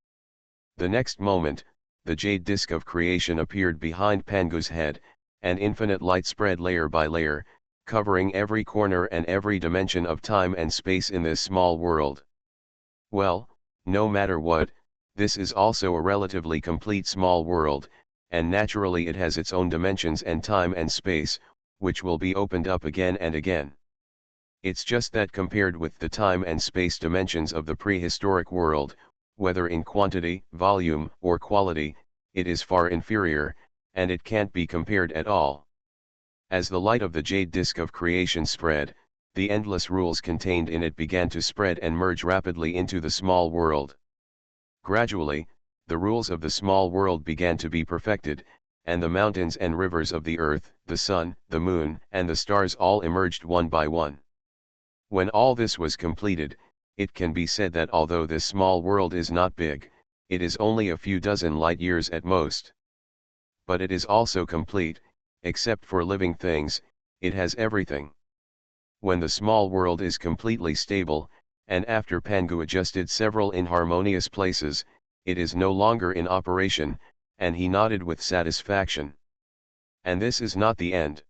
The next moment, the jade disk of creation appeared behind Pangu's head, and infinite light spread layer by layer, covering every corner and every dimension of time and space in this small world. Well, no matter what, this is also a relatively complete small world, and naturally it has its own dimensions and time and space, which will be opened up again and again. It's just that compared with the time and space dimensions of the prehistoric world, whether in quantity, volume, or quality, it is far inferior, and it can't be compared at all. As the light of the jade disk of creation spread, the endless rules contained in it began to spread and merge rapidly into the small world. Gradually, the rules of the small world began to be perfected, and the mountains and rivers of the earth, the sun, the moon, and the stars all emerged one by one. When all this was completed, it can be said that although this small world is not big, it is only a few dozen light years at most. But it is also complete. Except for living things, it has everything. When the small world is completely stable, and after Pangu adjusted several inharmonious places, it is no longer in operation, and he nodded with satisfaction. And this is not the end.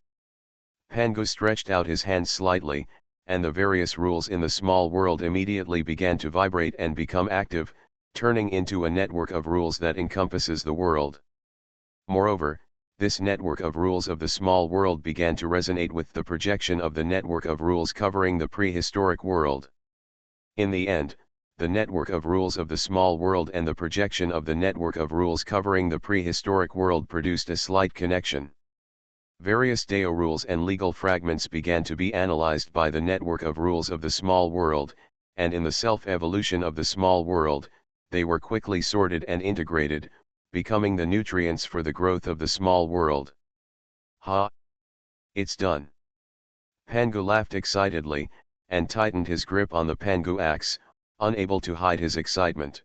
Pangu stretched out his hands slightly, and the various rules in the small world immediately began to vibrate and become active, turning into a network of rules that encompasses the world. Moreover, this network of rules of the small world began to resonate with the projection of the network of rules covering the prehistoric world. In the end, the network of rules of the small world and the projection of the network of rules covering the prehistoric world produced a slight connection. Various Dao rules and legal fragments began to be analyzed by the network of rules of the small world, and in the self-evolution of the small world, they were quickly sorted and integrated, becoming the nutrients for the growth of the small world. Ha! It's done. Pangu laughed excitedly, and tightened his grip on the Pangu axe, unable to hide his excitement.